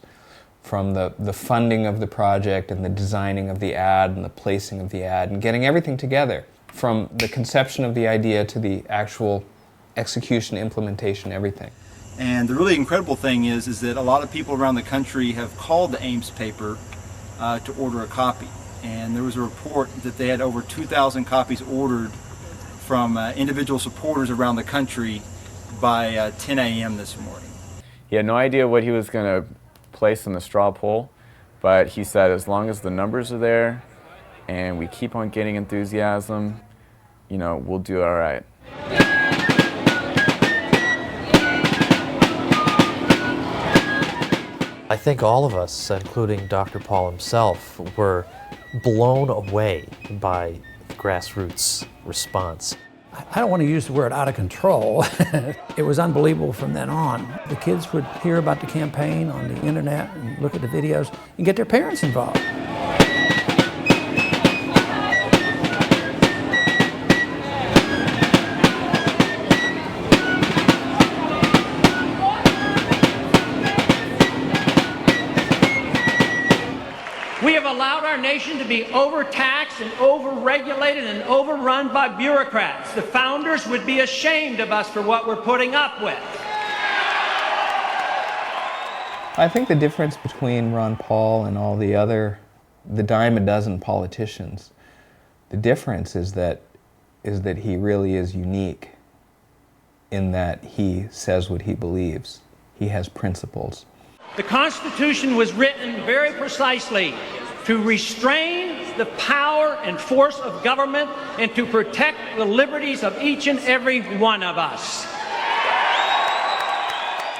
From the funding of the project and the designing of the ad and the placing of the ad and getting everything together. From the conception of the idea to the actual execution, implementation, everything. And the really incredible thing is that a lot of people around the country have called the Ames paper to order a copy. And there was a report that they had over 2,000 copies ordered from individual supporters around the country by 10 a.m. this morning. He had no idea what he was going to place in the straw poll, but he said as long as the numbers are there and we keep on getting enthusiasm, we'll do all right. I think all of us, including Dr. Paul himself, were blown away by the grassroots response. I don't want to use the word out of control. It was unbelievable from then on. The kids would hear about the campaign on the internet and look at the videos and get their parents involved. We have allowed our nation to be overtaxed and overregulated and overrun by bureaucrats. The founders would be ashamed of us for what we're putting up with. I think the difference between Ron Paul and all the dime a dozen politicians, the difference is that he really is unique in that he says what he believes. He has principles. The Constitution was written very precisely to restrain the power and force of government and to protect the liberties of each and every one of us.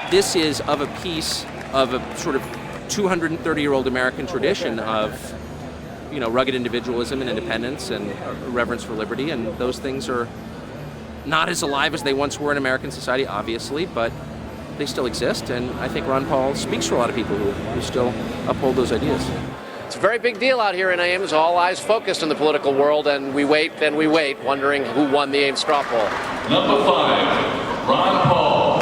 This is of a piece of a sort of 230-year-old American tradition of, rugged individualism and independence and reverence for liberty, and those things are not as alive as they once were in American society, obviously, but they still exist, and I think Ron Paul speaks for a lot of people who still uphold those ideas. It's a very big deal out here in Ames. All eyes focused on the political world, and we wait, wondering who won the Ames straw poll. Number 5, Ron Paul.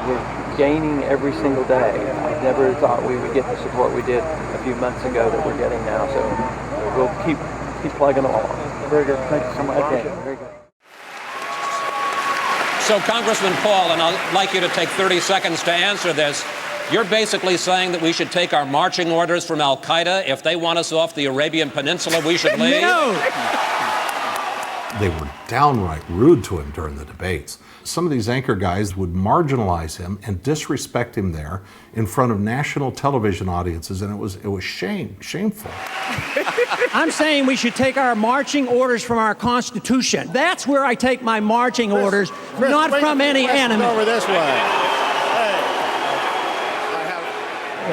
We're gaining every single day. I never thought we would get the support we did a few months ago that we're getting now, so we'll keep plugging along. Very good. Thank you so much. Okay. Very good. So, Congressman Paul, and I'd like you to take 30 seconds to answer this. You're basically saying that we should take our marching orders from Al-Qaeda. If they want us off the Arabian Peninsula, we should leave? No! They were downright rude to him during the debates. Some of these anchor guys would marginalize him and disrespect him there in front of national television audiences, and it was shameful. I'm saying we should take our marching orders from our Constitution. That's where I take my marching orders, not from any enemy. Over this way.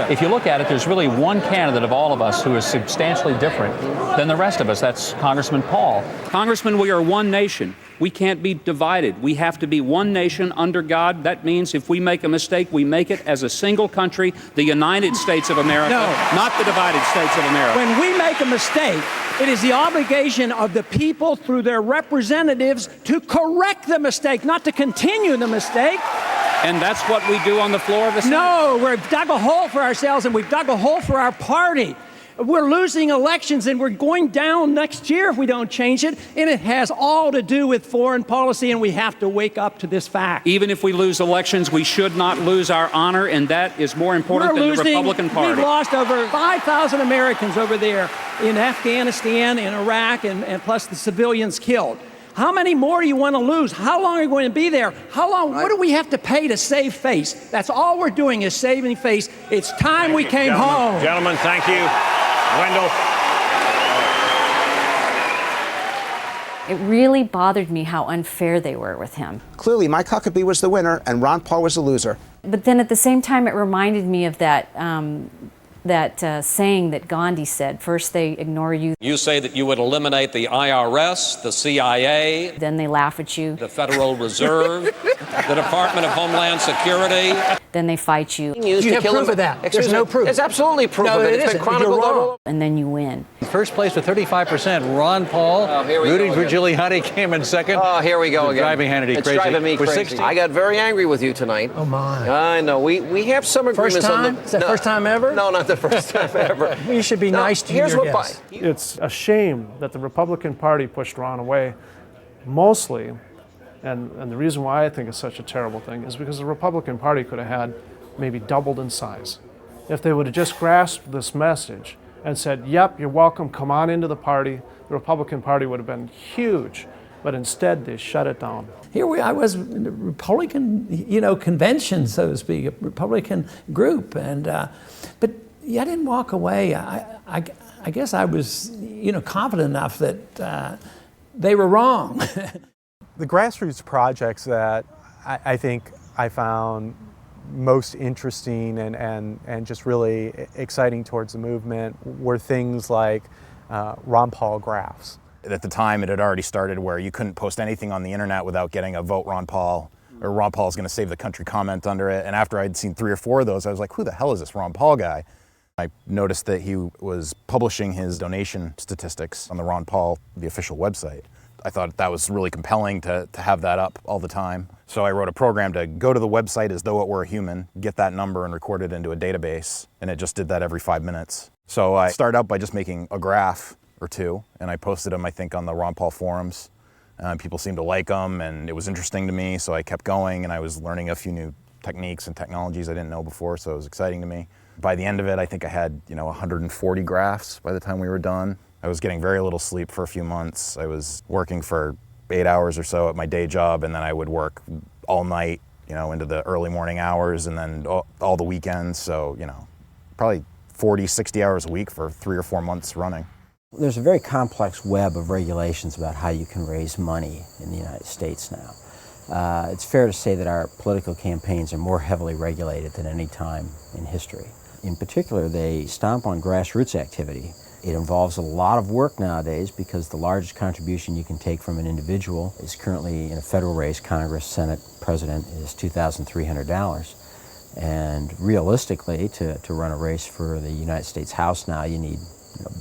If you look at it, there's really one candidate of all of us who is substantially different than the rest of us. That's Congressman Paul. Congressman, we are one nation. We can't be divided. We have to be one nation under God. That means if we make a mistake, we make it as a single country, the United States of America, not the divided States of America. When we make a mistake, it is the obligation of the people through their representatives to correct the mistake, not to continue the mistake. And that's what we do on the floor of the Senate? No, we've dug a hole for ourselves and we've dug a hole for our party. We're losing elections and we're going down next year if we don't change it. And it has all to do with foreign policy, and we have to wake up to this fact. Even if we lose elections, we should not lose our honor, and that is more important than the Republican Party. We've lost over 5,000 Americans over there in Afghanistan and Iraq, and plus the civilians killed. How many more do you want to lose? How long are you going to be there? How long? What do we have to pay to save face? That's all we're doing is saving face. It's time we came home. Gentlemen, thank you. Wendell. It really bothered me how unfair they were with him. Clearly, Mike Huckabee was the winner and Ron Paul was the loser. But then at the same time, it reminded me of that saying that Gandhi said, first they ignore you. You say that you would eliminate the IRS, the CIA. Then they laugh at you. The Federal Reserve, the Department of Homeland Security. Then they fight you. You have proof of that. There's no proof. There's absolutely proof of it. It's been chronicled all. And then you win. First place with 35%. Ron Paul, rooting for Giuliani, came in second. Oh, here we go again. Driving Hannity it's crazy. Driving me crazy. 60. I got very angry with you tonight. Oh, my. I know. We have some agreements First time? on the... Is that first time ever? No, not the first time ever. You should be nice to your guests. It's a shame that the Republican Party pushed Ron away, mostly, and the reason why I think it's such a terrible thing is because the Republican Party could have had maybe doubled in size. If they would have just grasped this message and said, yep, you're welcome, come on into the party, the Republican Party would have been huge, but instead they shut it down. Here I was in a Republican, convention, so to speak, a Republican group, and but I didn't walk away. I guess I was, confident enough that they were wrong. The grassroots projects that I think I found most interesting and just really exciting towards the movement were things like Ron Paul graphs. At the time, it had already started where you couldn't post anything on the internet without getting a vote Ron Paul, or Ron Paul's going to save the country comment under it. And after I'd seen 3 or 4 of those, I was like, who the hell is this Ron Paul guy? I noticed that he was publishing his donation statistics on the Ron Paul, the official website. I thought that was really compelling to have that up all the time. So I wrote a program to go to the website as though it were a human, get that number and record it into a database, and it just did that every 5 minutes. So I started out by just making a graph or 2, and I posted them, I think, on the Ron Paul forums. People seemed to like them, and it was interesting to me, so I kept going, and I was learning a few new techniques and technologies I didn't know before, so it was exciting to me. By the end of it, I think I had 140 graphs by the time we were done. I was getting very little sleep for a few months. I was working for 8 hours or so at my day job, and then I would work all night, into the early morning hours, and then all the weekends. So, probably 40, 60 hours a week for 3 or 4 months running. There's a very complex web of regulations about how you can raise money in the United States now. It's fair to say that our political campaigns are more heavily regulated than any time in history. In particular, they stomp on grassroots activity. It involves a lot of work nowadays because the largest contribution you can take from an individual is currently in a federal race, Congress, Senate, President, is $2,300. And realistically, to run a race for the United States House now, you need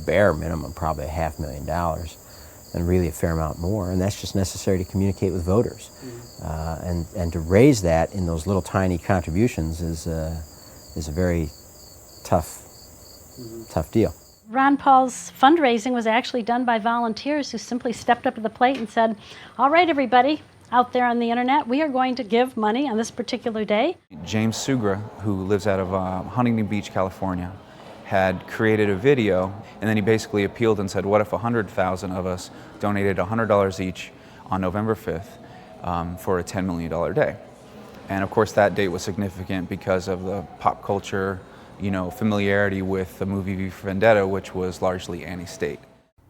bare minimum probably $500,000 and really a fair amount more. And that's just necessary to communicate with voters. And to raise that in those little tiny contributions is a very tough deal. Ron Paul's fundraising was actually done by volunteers who simply stepped up to the plate and said, all right, everybody out there on the internet, we are going to give money on this particular day. James Sugra, who lives out of Huntington Beach, California, had created a video, and then he basically appealed and said, what if 100,000 of us donated $100 each on November 5th for a $10 million day? And of course that date was significant because of the pop culture familiarity with the movie V for Vendetta, which was largely anti-state.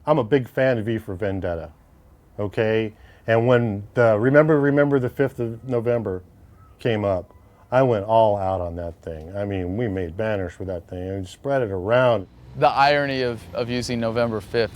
I'm a big fan of V for Vendetta, okay? And when the Remember the 5th of November came up, I went all out on that thing. I mean, we made banners for that thing and spread it around. The irony of using November 5th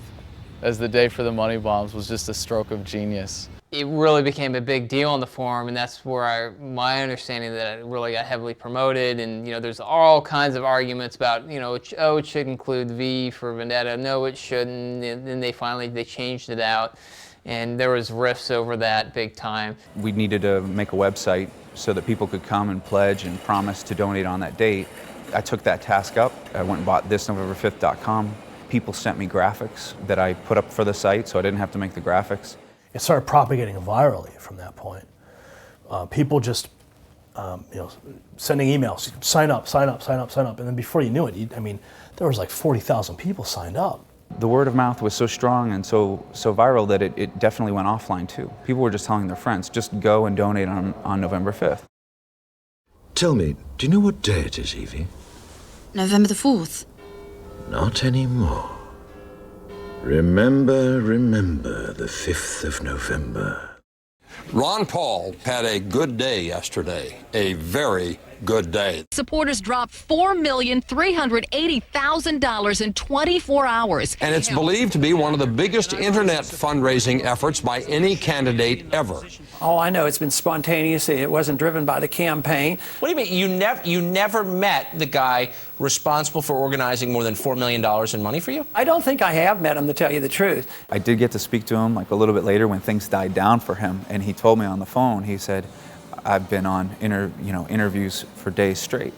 as the day for the money bombs was just a stroke of genius. It really became a big deal on the forum, and that's where my understanding that it really got heavily promoted. And there's all kinds of arguments about it should include V for Vendetta. No, it shouldn't. And then they changed it out, and there was rifts over that big time. We needed to make a website so that people could come and pledge and promise to donate on that date. I took that task up. I went and bought thisnovember5th.com. People sent me graphics that I put up for the site, so I didn't have to make the graphics. It started propagating virally from that point. People just, sending emails, sign up, sign up, sign up, sign up. And then before you knew it, there was like 40,000 people signed up. The word of mouth was so strong and so viral that it definitely went offline too. People were just telling their friends, just go and donate on November 5th. Tell me, do you know what day it is, Evie? November the 4th. Not anymore. Remember the 5th of November. Ron Paul had a good day yesterday, a very good day. Supporters dropped $4,380,000 in 24 hours. And it's believed to be one of the biggest internet fundraising efforts by any candidate ever. Oh, I know. It's been spontaneous. It wasn't driven by the campaign. What do you mean? You never met the guy responsible for organizing more than $4 million in money for you? I don't think I have met him, to tell you the truth. I did get to speak to him like a little bit later when things died down for him, and he told me on the phone, he said, I've been on interviews for days straight,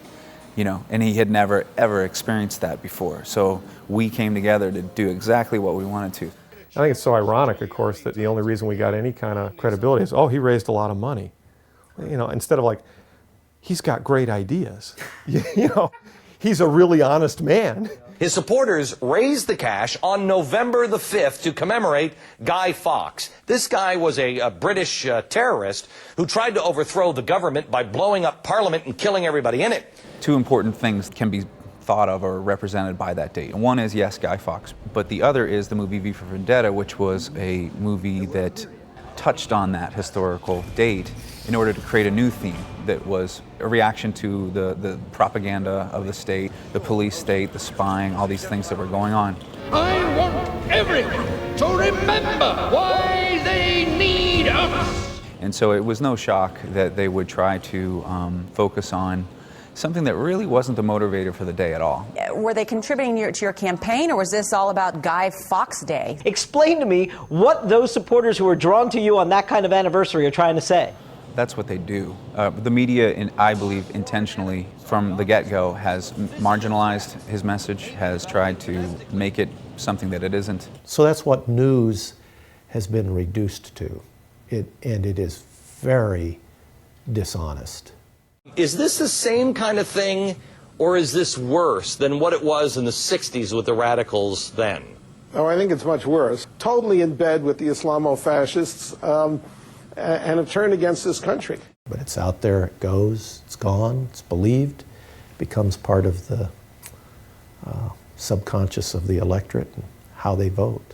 and he had never ever experienced that before. So we came together to do exactly what we wanted to. I think it's so ironic, of course, that the only reason we got any kind of credibility is, he raised a lot of money. Instead of like, he's got great ideas. He's a really honest man. His supporters raised the cash on November the 5th to commemorate Guy Fawkes. This guy was a British terrorist who tried to overthrow the government by blowing up Parliament and killing everybody in it. Two important things can be thought of or represented by that date. One is, yes, Guy Fawkes, but the other is the movie V for Vendetta, which was a movie that touched on that historical date in order to create a new theme that was a reaction to the propaganda of the state, the police state, the spying, all these things that were going on. I want everyone to remember why they need us. And so it was no shock that they would try to focus on something that really wasn't the motivator for the day at all. Were they contributing to your campaign, or was this all about Guy Fawkes Day? Explain to me what those supporters who are drawn to you on that kind of anniversary are trying to say. That's what they do. The media, I believe, intentionally, from the get-go, has marginalized his message, has tried to make it something that it isn't. So that's what news has been reduced to, and it is very dishonest. Is this the same kind of thing, or is this worse than what it was in the 60s with the radicals then? Oh, I think it's much worse. Totally in bed with the Islamo-fascists and have turned against this country. But it's out there, it goes, it's gone, it's believed, becomes part of the subconscious of the electorate and how they vote.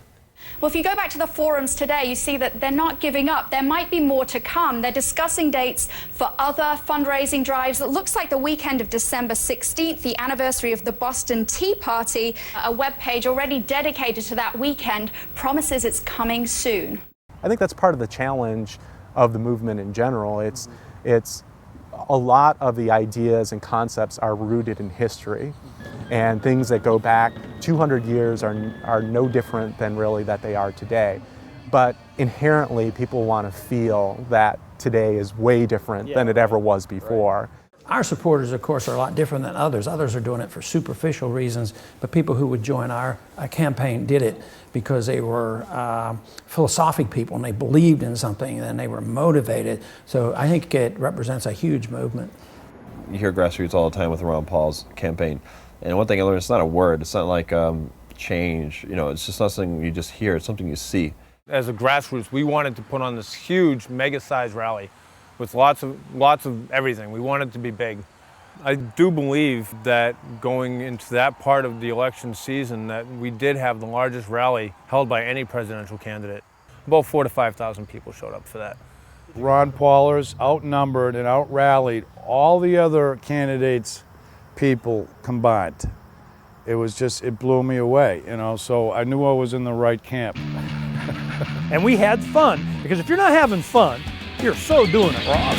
Well, if you go back to the forums today, you see that they're not giving up. There might be more to come. They're discussing dates for other fundraising drives. It looks like the weekend of December 16th, the anniversary of the Boston Tea Party, a webpage already dedicated to that weekend, promises it's coming soon. I think that's part of the challenge of the movement in general. It's a lot of the ideas and concepts are rooted in history, and things that go back 200 years are no different than really that they are today. But inherently, people want to feel that today is way different than it ever was before. Our supporters, of course, are a lot different than others. Others are doing it for superficial reasons, but people who would join our campaign did it because they were philosophic people and they believed in something and they were motivated. So I think it represents a huge movement. You hear grassroots all the time with Ron Paul's campaign. And one thing I learned, it's not a word, it's not like change, it's just not something you just hear, it's something you see. As a grassroots, we wanted to put on this huge, mega-sized rally with lots of everything. We wanted it to be big. I do believe that going into that part of the election season that we did have the largest rally held by any presidential candidate. About 4,000 to 5,000 people showed up for that. Ron Paulers outnumbered and out-rallied all the other candidates' people combined. It blew me away, so I knew I was in the right camp. And we had fun, because if you're not having fun, you're so doing it wrong.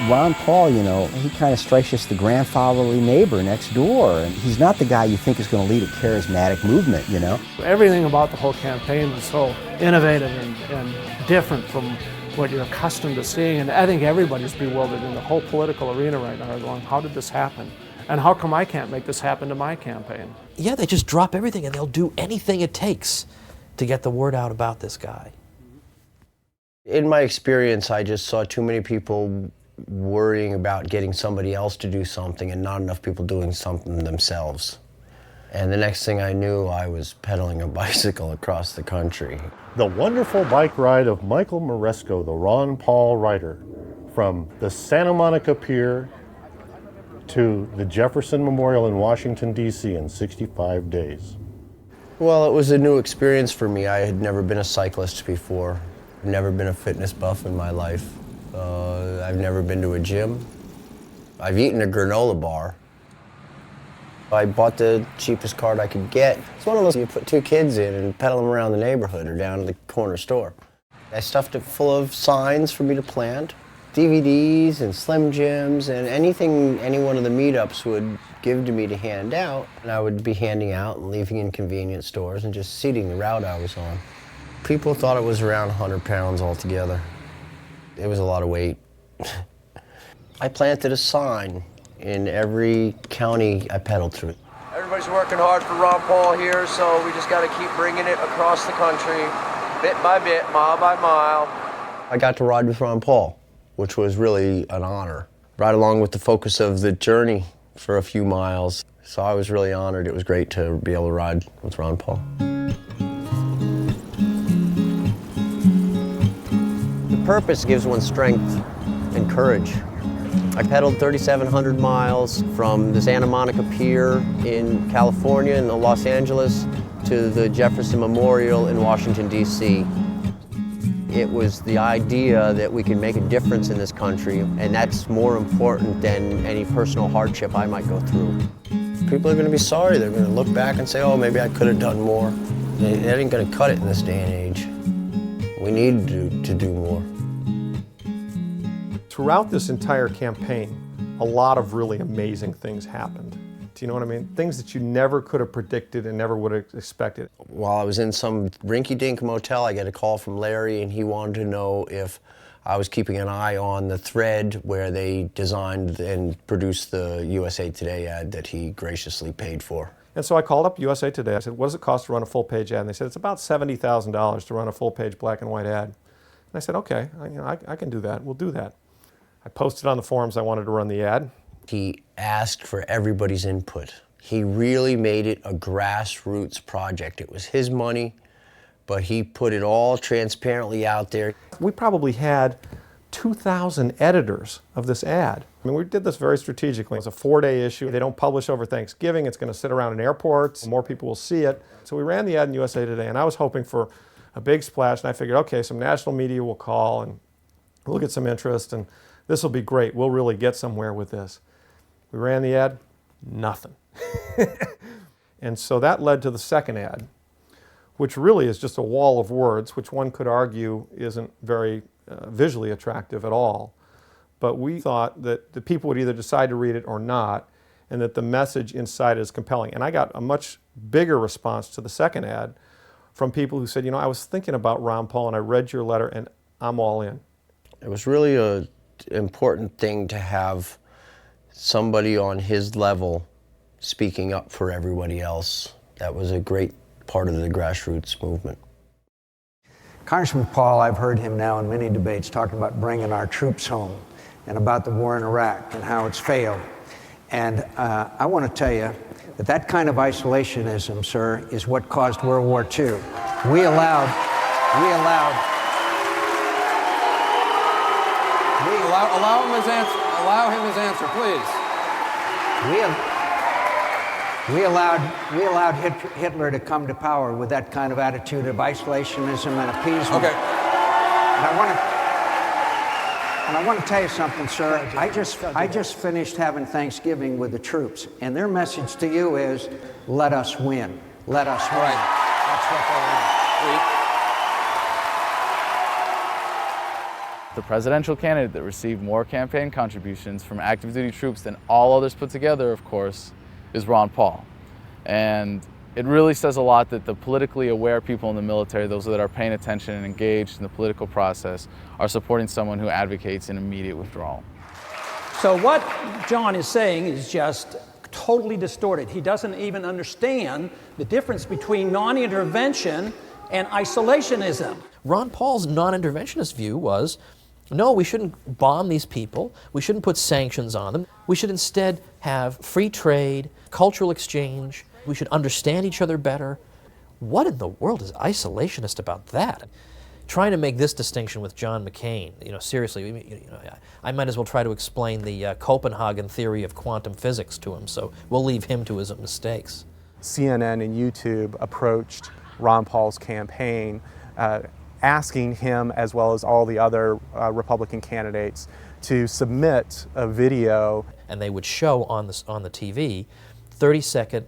Ron Paul, you know, he kind of strikes us the grandfatherly neighbor next door. And he's not the guy you think is going to lead a charismatic movement, you know. Everything about the whole campaign was so innovative and different from what you're accustomed to seeing. And I think everybody's bewildered in the whole political arena right now, going, how did this happen? And how come I can't make this happen to my campaign? Yeah, they just drop everything and they'll do anything it takes to get the word out about this guy. In my experience, I just saw too many people worrying about getting somebody else to do something and not enough people doing something themselves. And the next thing I knew, I was pedaling a bicycle across the country. The wonderful bike ride of Michael Maresco, the Ron Paul writer, from the Santa Monica Pier to the Jefferson Memorial in Washington, D.C. in 65 days. Well, it was a new experience for me. I had never been a cyclist before. I've never been a fitness buff in my life. I've never been to a gym. I've eaten a granola bar. I bought the cheapest card I could get. It's one of those you put two kids in and pedal them around the neighborhood or down to the corner store. I stuffed it full of signs for me to plant, DVDs and Slim Jims and anything any one of the meetups would give to me to hand out. And I would be handing out and leaving in convenience stores and just seeding the route I was on. People thought it was around 100 pounds altogether. It was a lot of weight. I planted a sign in every county I pedaled through. Everybody's working hard for Ron Paul here, so we just got to keep bringing it across the country, bit by bit, mile by mile. I got to ride with Ron Paul, which was really an honor. Right along with the focus of the journey for a few miles. So I was really honored. It was great to be able to ride with Ron Paul. Purpose gives one strength and courage. I pedaled 3,700 miles from the Santa Monica Pier in California and Los Angeles to the Jefferson Memorial in Washington, D.C. It was the idea that we can make a difference in this country, and that's more important than any personal hardship I might go through. People are going to be sorry. They're going to look back and say, oh, maybe I could have done more. That ain't going to cut it in this day and age. We need to do more. Throughout this entire campaign, a lot of really amazing things happened. Do you know what I mean? Things that you never could have predicted and never would have expected. While I was in some rinky-dink motel, I get a call from Larry, and he wanted to know if I was keeping an eye on the thread where they designed and produced the USA Today ad that he graciously paid for. And so I called up USA Today. I said, what does it cost to run a full-page ad? And they said, it's about $70,000 to run a full-page black and white ad. And I said, okay, I can do that. We'll do that. I posted on the forums I wanted to run the ad. He asked for everybody's input. He really made it a grassroots project. It was his money, but he put it all transparently out there. We probably had 2,000 editors of this ad. I mean, we did this very strategically. It's a 4-day issue. They don't publish over Thanksgiving. It's going to sit around in airports. More people will see it. So we ran the ad in USA Today, and I was hoping for a big splash, and I figured, okay, some national media will call, and we'll get some interest, and this will be great. We'll really get somewhere with this. We ran the ad, nothing. And so that led to the second ad, which really is just a wall of words, which one could argue isn't very visually attractive at all. But we thought that the people would either decide to read it or not, and that the message inside is compelling. And I got a much bigger response to the second ad from people who said, you know, I was thinking about Ron Paul and I read your letter and I'm all in. It was really an important thing to have somebody on his level speaking up for everybody else. That was a great part of the grassroots movement. Congressman Paul, I've heard him now in many debates talking about bringing our troops home and about the war in Iraq and how it's failed. And I want to tell you that that kind of isolationism, sir, is what caused World War II. Allow him his answer, please. We allowed Hitler to come to power with that kind of attitude of isolationism and appeasement. Okay. And I want to tell you something, sir. I just finished having Thanksgiving with the troops, and their message to you is, let us win. Let us win. That's what they want. The presidential candidate that received more campaign contributions from active duty troops than all others put together, of course, is Ron Paul. And it really says a lot that the politically aware people in the military, those that are paying attention and engaged in the political process, are supporting someone who advocates an immediate withdrawal. So what John is saying is just totally distorted. He doesn't even understand the difference between non-intervention and isolationism. Ron Paul's non-interventionist view was, no, we shouldn't bomb these people. We shouldn't put sanctions on them. We should instead have free trade, cultural exchange. We should understand each other better. What in the world is isolationist about that? Trying to make this distinction with John McCain, seriously, I might as well try to explain the Copenhagen theory of quantum physics to him, so we'll leave him to his mistakes. CNN and YouTube approached Ron Paul's campaign asking him, as well as all the other Republican candidates, to submit a video. And they would show on the TV 30-second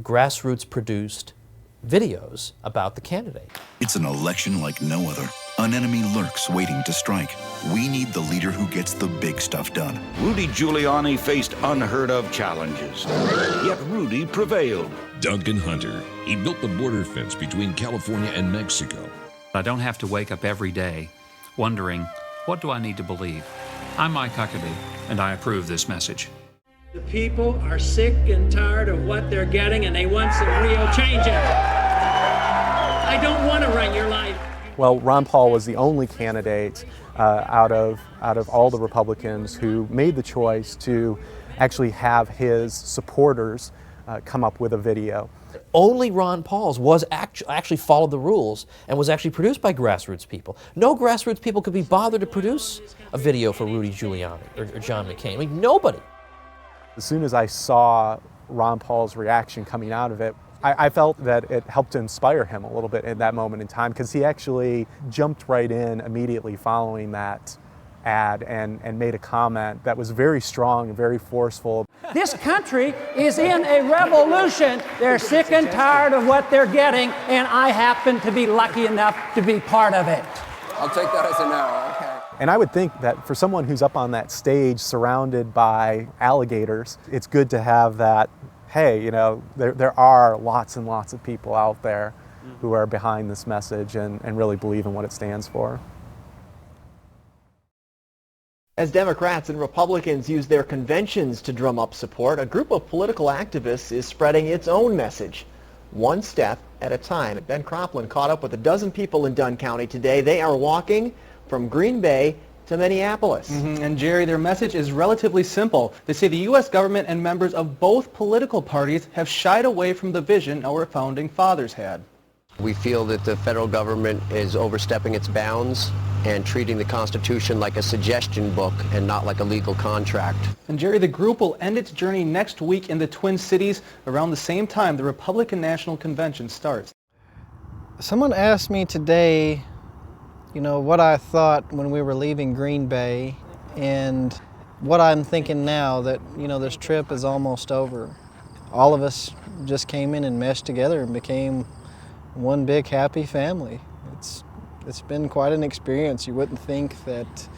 grassroots-produced videos about the candidate. It's an election like no other. An enemy lurks waiting to strike. We need the leader who gets the big stuff done. Rudy Giuliani faced unheard-of challenges, yet Rudy prevailed. Duncan Hunter. He built the border fence between California and Mexico. I don't have to wake up every day wondering, what do I need to believe? I'm Mike Huckabee, and I approve this message. The people are sick and tired of what they're getting, and they want some real changes. I don't want to run your life. Well, Ron Paul was the only candidate out of all the Republicans who made the choice to actually have his supporters come up with a video. Only Ron Paul's was actually followed the rules and was actually produced by grassroots people. No grassroots people could be bothered to produce a video for Rudy Giuliani or John McCain. I mean, nobody. As soon as I saw Ron Paul's reaction coming out of it, I felt that it helped to inspire him a little bit in that moment in time, because he actually jumped right in immediately following that ad and made a comment that was very strong and very forceful. This country is in a revolution. They're sick and tired of what they're getting, and I happen to be lucky enough to be part of it. I'll take that as a no, okay. And I would think that for someone who's up on that stage surrounded by alligators, it's good to have that, hey, there are lots and lots of people out there who are behind this message and really believe in what it stands for. As Democrats and Republicans use their conventions to drum up support, a group of political activists is spreading its own message, one step at a time. Ben Cropland caught up with a dozen people in Dunn County today. They are walking from Green Bay to Minneapolis. And Jerry, their message is relatively simple. They say the U.S. government and members of both political parties have shied away from the vision our founding fathers had. We feel that the federal government is overstepping its bounds and treating the Constitution like a suggestion book and not like a legal contract. And Jerry, the group will end its journey next week in the Twin Cities around the same time the Republican National Convention starts. Someone asked me today, what I thought when we were leaving Green Bay and what I'm thinking now that, this trip is almost over. All of us just came in and meshed together and became one big happy family. It's been quite an experience. You wouldn't think that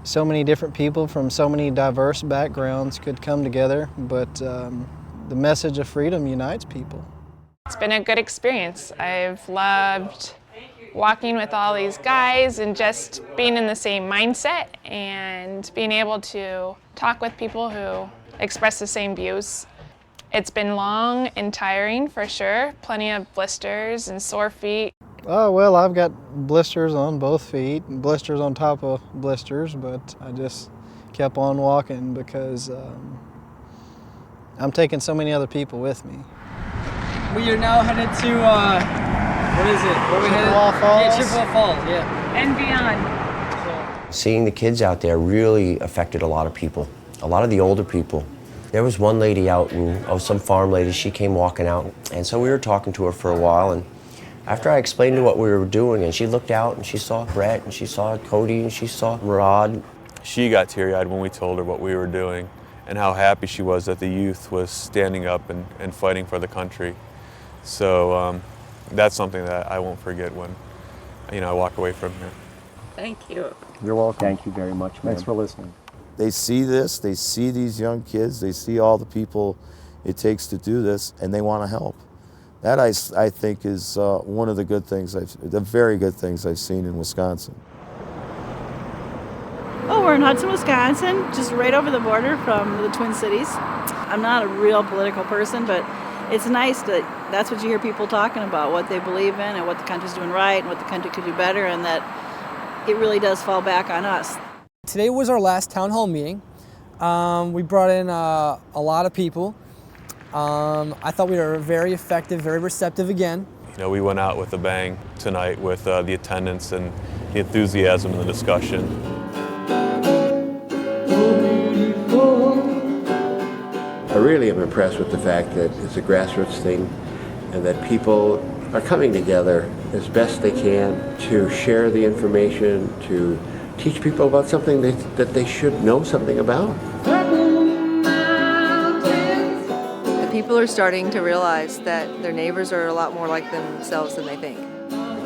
so many different people from so many diverse backgrounds could come together, but the message of freedom unites people. It's been a good experience. I've loved walking with all these guys and just being in the same mindset and being able to talk with people who express the same views. It's been long and tiring for sure. Plenty of blisters and sore feet. Oh, well, I've got blisters on both feet, and blisters on top of blisters, but I just kept on walking because I'm taking so many other people with me. We are now headed to, what is it? Where are we headed? Chippewa Falls? Yeah, Chippewa Falls, yeah. And beyond. Seeing the kids out there really affected a lot of people, a lot of the older people. There was one lady out, some farm lady, she came walking out, and so we were talking to her for a while, and after I explained to her what we were doing, and she looked out and she saw Brett and she saw Cody and she saw Rod. She got teary-eyed when we told her what we were doing and how happy she was that the youth was standing up and fighting for the country. So that's something that I won't forget when I walk away from here. Thank you. You're welcome. Thank you very much, man. Thanks for listening. They see this, they see these young kids, they see all the people it takes to do this, and they want to help. That I think is one of the good things, the very good things I've seen in Wisconsin. Oh, we're in Hudson, Wisconsin, just right over the border from the Twin Cities. I'm not a real political person, but it's nice that that's what you hear people talking about, what they believe in and what the country's doing right and what the country could do better, and that it really does fall back on us. Today was our last town hall meeting. We brought in a lot of people. I thought we were very effective, very receptive again. You know, we went out with a bang tonight with the attendance and the enthusiasm and the discussion. I really am impressed with the fact that it's a grassroots thing and that people are coming together as best they can to share the information, to teach people about something that they should know something about. People are starting to realize that their neighbors are a lot more like themselves than they think.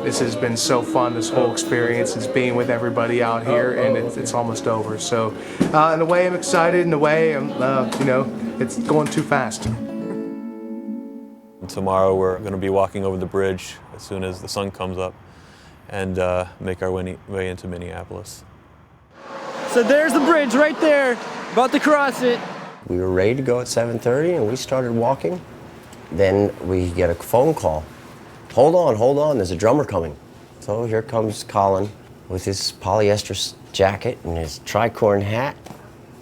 This has been so fun, this whole experience. It's being with everybody out here, and it's almost over. So in a way I'm excited, in a way I'm, you know, it's going too fast. And tomorrow we're going to be walking over the bridge as soon as the sun comes up and make our way into Minneapolis. So there's the bridge right there, about to cross it. We were ready to go at 7:30 and we started walking. Then we get a phone call. Hold on, there's a drummer coming. So here comes Colin with his polyester jacket and his tricorn hat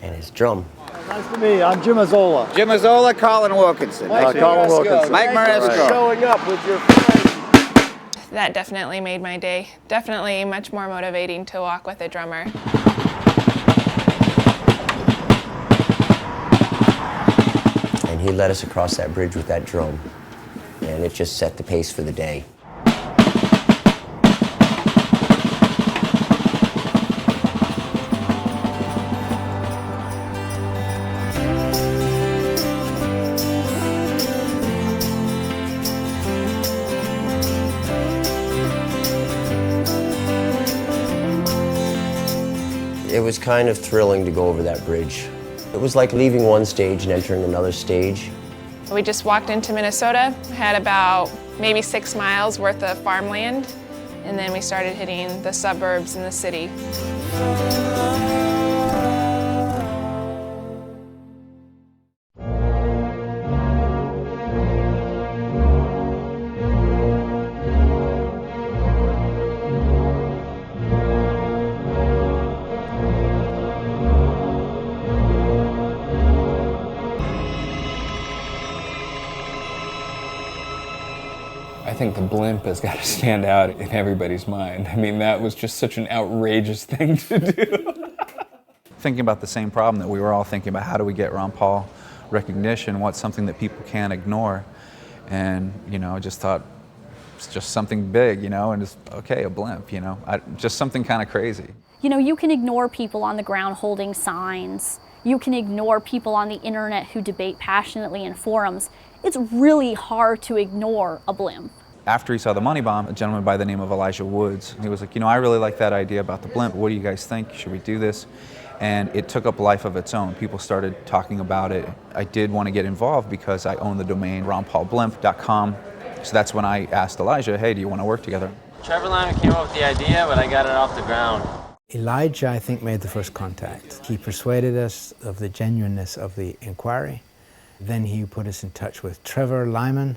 and his drum. Nice to meet you. I'm Jim Azzola. Jim Azzola, Colin Wilkinson. Colin Wilkinson. Mike Maresco. Showing up with your friends. That definitely made my day. Definitely much more motivating to walk with a drummer. And he led us across that bridge with that drum. And it just set the pace for the day. It was kind of thrilling to go over that bridge. It was like leaving one stage and entering another stage. We just walked into Minnesota, had about maybe 6 miles worth of farmland, and then we started hitting the suburbs and the city. I think the blimp has got to stand out in everybody's mind. I mean, that was just such an outrageous thing to do. Thinking about the same problem that we were all thinking about, how do we get Ron Paul recognition? What's something that people can't ignore? And, you know, I just thought it's just something big, you know, and just, okay, a blimp, you know, just something kind of crazy. You know, you can ignore people on the ground holding signs. You can ignore people on the internet who debate passionately in forums. It's really hard to ignore a blimp. After he saw the money bomb, a gentleman by the name of Elijah Woods, he was like, you know, I really like that idea about the blimp. What do you guys think? Should we do this? And it took up a life of its own. People started talking about it. I did want to get involved because I own the domain ronpaulblimp.com. So that's when I asked Elijah, hey, do you want to work together? Trevor Lyman came up with the idea, but I got it off the ground. Elijah, I think, made the first contact. He persuaded us of the genuineness of the inquiry. Then he put us in touch with Trevor Lyman,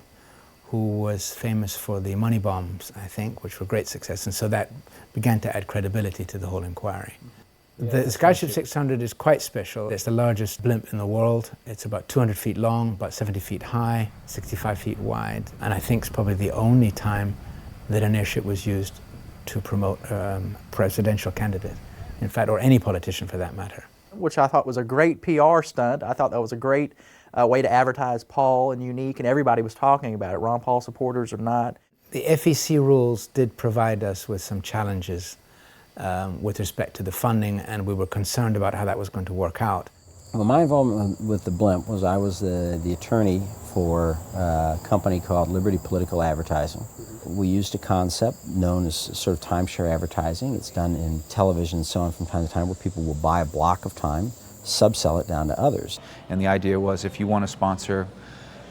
who was famous for the money bombs, I think, which were great success. And so that began to add credibility to the whole inquiry. The Skyship 600 is quite special. It's the largest blimp in the world. It's about 200 feet long, about 70 feet high, 65 feet wide. And I think it's probably the only time that an airship was used to promote a presidential candidate, in fact, or any politician for that matter. Which I thought was a great PR stunt. I thought that was a great way to advertise Paul and Unique, and everybody was talking about it, Ron Paul supporters or not. The FEC rules did provide us with some challenges with respect to the funding, and we were concerned about how that was going to work out. Well, my involvement with the blimp was I was the attorney for a company called Liberty Political Advertising. We used a concept known as sort of timeshare advertising. It's done in television and so on from time to time, where people will buy a block of time, subsell it down to others. And the idea was, if you want to sponsor,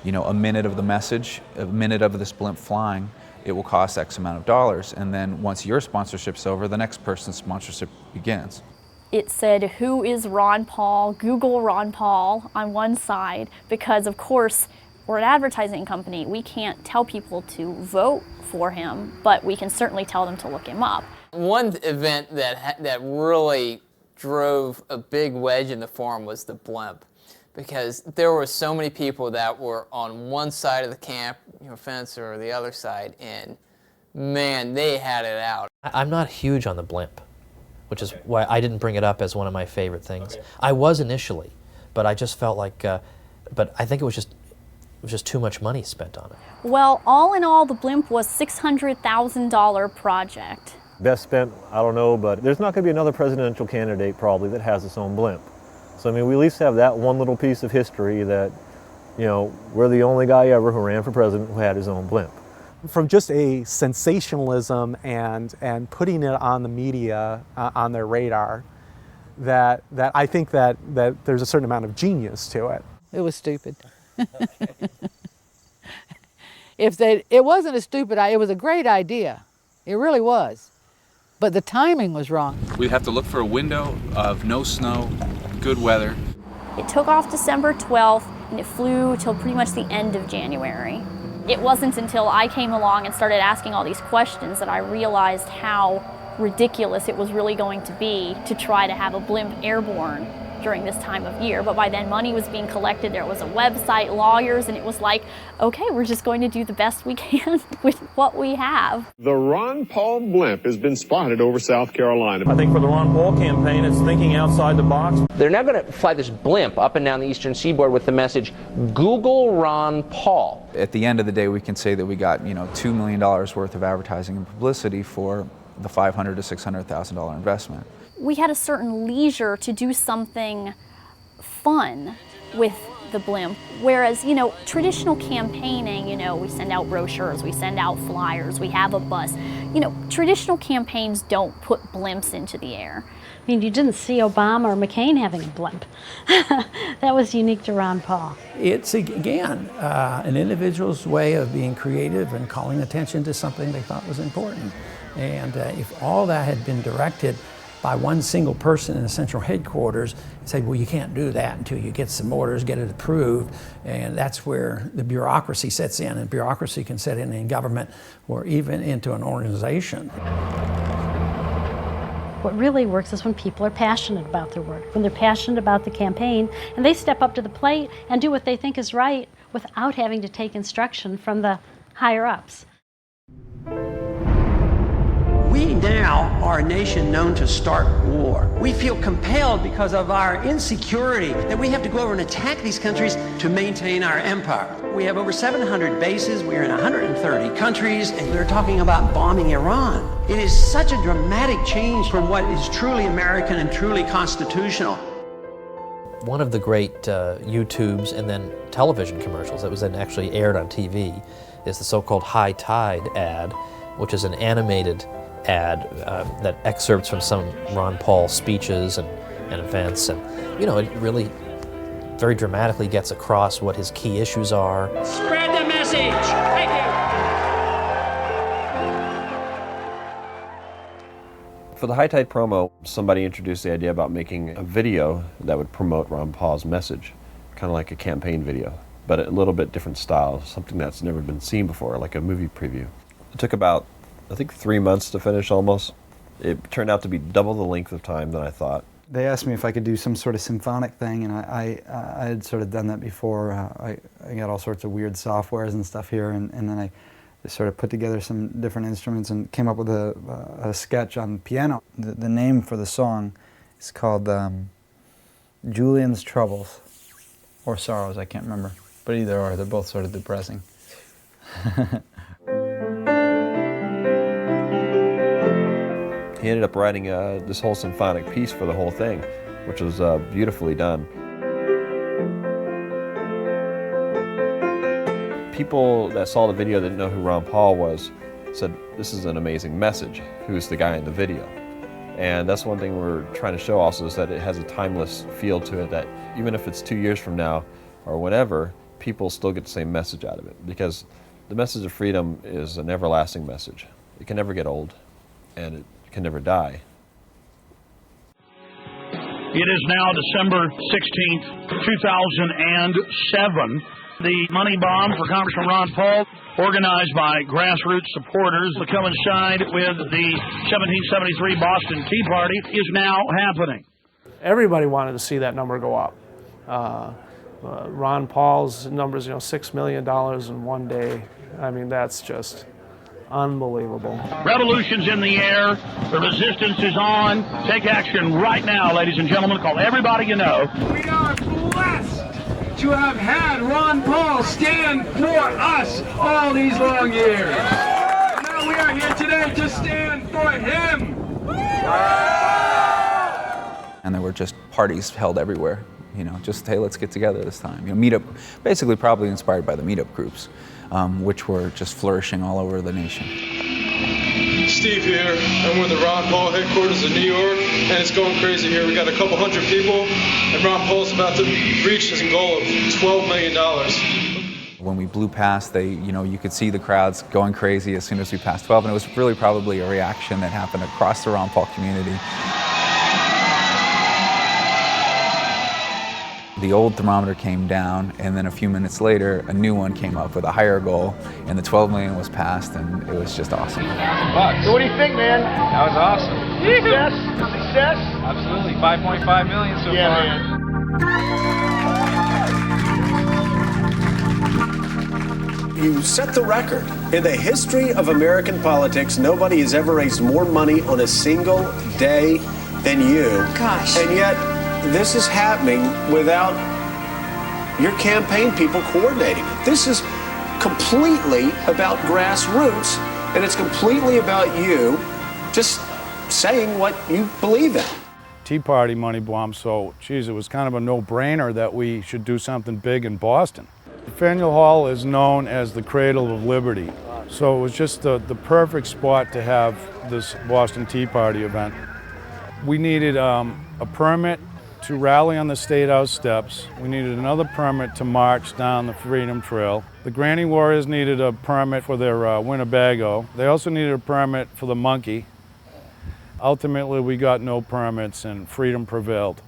you know, a minute of the message, a minute of this blimp flying, it will cost X amount of dollars. And then once your sponsorship's over, the next person's sponsorship begins. It said, who is Ron Paul? Google Ron Paul on one side, because of course we're an advertising company. We can't tell people to vote for him, but we can certainly tell them to look him up. One event that really drove a big wedge in the forum was the blimp, because there were so many people that were on one side of the camp, fence, or the other side, and man, they had it out. I'm not huge on the blimp, which is why I didn't bring it up as one of my favorite things. I was initially, but I just felt like, but I think it was just too much money spent on it. Well, all in all, the blimp was $600,000 project. Best spent, I don't know, but there's not going to be another presidential candidate probably that has its own blimp. So I mean, we at least have that one little piece of history that, we're the only guy ever who ran for president who had his own blimp. From just a sensationalism and putting it on the media, on their radar, that I think that there's a certain amount of genius to it. It was stupid. It wasn't a stupid idea, it was a great idea. It really was. But the timing was wrong. We'd have to look for a window of no snow, good weather. It took off December 12th and it flew till pretty much the end of January. It wasn't until I came along and started asking all these questions that I realized how ridiculous it was really going to be to try to have a blimp airborne during this time of year. But by then money was being collected, there was a website, lawyers, and it was like, okay, we're just going to do the best we can with what we have. The Ron Paul blimp has been spotted over South Carolina. I think for the Ron Paul campaign, it's thinking outside the box. They're now going to fly this blimp up and down the eastern seaboard with the message, Google Ron Paul. At the end of the day, we can say that we got, $2 million worth of advertising and publicity for the $500,000 to $600,000 investment. We had a certain leisure to do something fun with the blimp, whereas, traditional campaigning, we send out brochures, we send out flyers, we have a bus. Traditional campaigns don't put blimps into the air. I mean, you didn't see Obama or McCain having a blimp. That was unique to Ron Paul. It's, again, an individual's way of being creative and calling attention to something they thought was important. And if all that had been directed by one single person in the central headquarters, said, well, you can't do that until you get some orders, get it approved, and that's where the bureaucracy sets in, and bureaucracy can set in government or even into an organization. What really works is when people are passionate about their work, when they're passionate about the campaign, and they step up to the plate and do what they think is right without having to take instruction from the higher-ups. We now are a nation known to start war. We feel compelled because of our insecurity that we have to go over and attack these countries to maintain our empire. We have over 700 bases, we're in 130 countries, and we're talking about bombing Iran. It is such a dramatic change from what is truly American and truly constitutional. One of the great YouTubes and then television commercials that was then actually aired on TV is the so-called High Tide ad, which is an animated ad that excerpts from some Ron Paul speeches and events, and it really very dramatically gets across what his key issues are. Spread the message. Thank you. For the High Tide promo, somebody introduced the idea about making a video that would promote Ron Paul's message, kind of like a campaign video, but a little bit different style, something that's never been seen before, like a movie preview. It took about, I think, 3 months to finish almost. It turned out to be double the length of time than I thought. They asked me if I could do some sort of symphonic thing, and I had sort of done that before. I got all sorts of weird softwares and stuff here, and then I sort of put together some different instruments and came up with a sketch on piano. The name for the song is called Julian's Troubles, or Sorrows, I can't remember. But either or, they're both sort of depressing. He ended up writing this whole symphonic piece for the whole thing, which was beautifully done. People that saw the video that didn't know who Ron Paul was said, this is an amazing message. Who's the guy in the video? And that's one thing we're trying to show also, is that it has a timeless feel to it, that even if it's 2 years from now or whatever, people still get the same message out of it, because the message of freedom is an everlasting message. It can never get old, and it can never die. It is now December 16th, 2007. The money bomb for Congressman Ron Paul, organized by grassroots supporters to coincide with the 1773 Boston Tea Party, is now happening. Everybody wanted to see that number go up. Ron Paul's numbers, $6 million in one day. I mean, that's just unbelievable. Revolution's in the air. The resistance is on. Take action right now, ladies and gentlemen. Call everybody you know. We are blessed to have had Ron Paul stand for us all these long years. Now we are here today to stand for him. And there were just parties held everywhere. Just, hey, let's get together this time. Meetup, basically probably inspired by the meetup groups, which were just flourishing all over the nation. Steve here. I'm with the Ron Paul headquarters in New York, and it's going crazy here. We got a couple hundred people, and Ron Paul's about to reach his goal of $12 million. When we blew past, you could see the crowds going crazy as soon as we passed 12, and it was really probably a reaction that happened across the Ron Paul community. The old thermometer came down, and then a few minutes later, a new one came up with a higher goal, and the 12 million was passed, and it was just awesome. So what do you think, man? That was awesome. Success? Success? Absolutely. 5.5 million so far. Man. You set the record. In the history of American politics, nobody has ever raised more money on a single day than you. Gosh. And yet, this is happening without your campaign people coordinating it. This is completely about grassroots, and it's completely about you just saying what you believe in. Tea Party money bomb, so geez, it was kind of a no-brainer that we should do something big in Boston. Faneuil Hall is known as the cradle of liberty, so it was just the perfect spot to have this Boston Tea Party event. We needed a permit to rally on the State House steps. We needed another permit to march down the Freedom Trail. The Granny Warriors needed a permit for their Winnebago. They also needed a permit for the Monkey. Ultimately, we got no permits, and freedom prevailed.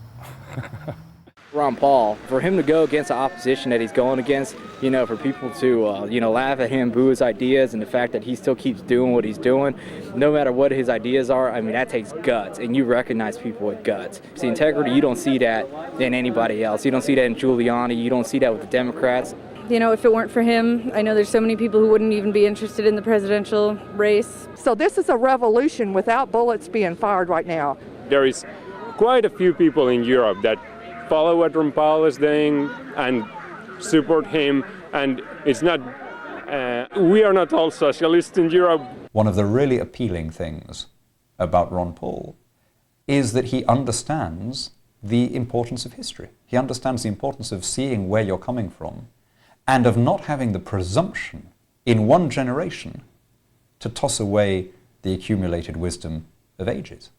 Ron Paul, for him to go against the opposition that he's going against, for people to, laugh at him, boo his ideas, and the fact that he still keeps doing what he's doing, no matter what his ideas are, I mean, that takes guts, and you recognize people with guts. See, integrity, you don't see that in anybody else. You don't see that in Giuliani. You don't see that with the Democrats. If it weren't for him, I know there's so many people who wouldn't even be interested in the presidential race. So this is a revolution without bullets being fired right now. There is quite a few people in Europe that follow what Ron Paul is doing and support him, and it's not, we are not all socialists in Europe. One of the really appealing things about Ron Paul is that he understands the importance of history. He understands the importance of seeing where you're coming from and of not having the presumption in one generation to toss away the accumulated wisdom of ages.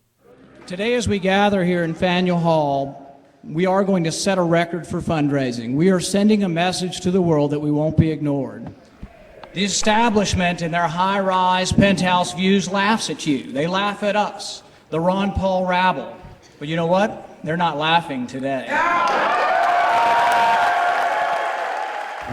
Today, as we gather here in Faneuil Hall, we are going to set a record for fundraising. We are sending a message to the world that we won't be ignored. The establishment in their high-rise penthouse views laughs at you. They laugh at us, the Ron Paul rabble. But you know what? They're not laughing today.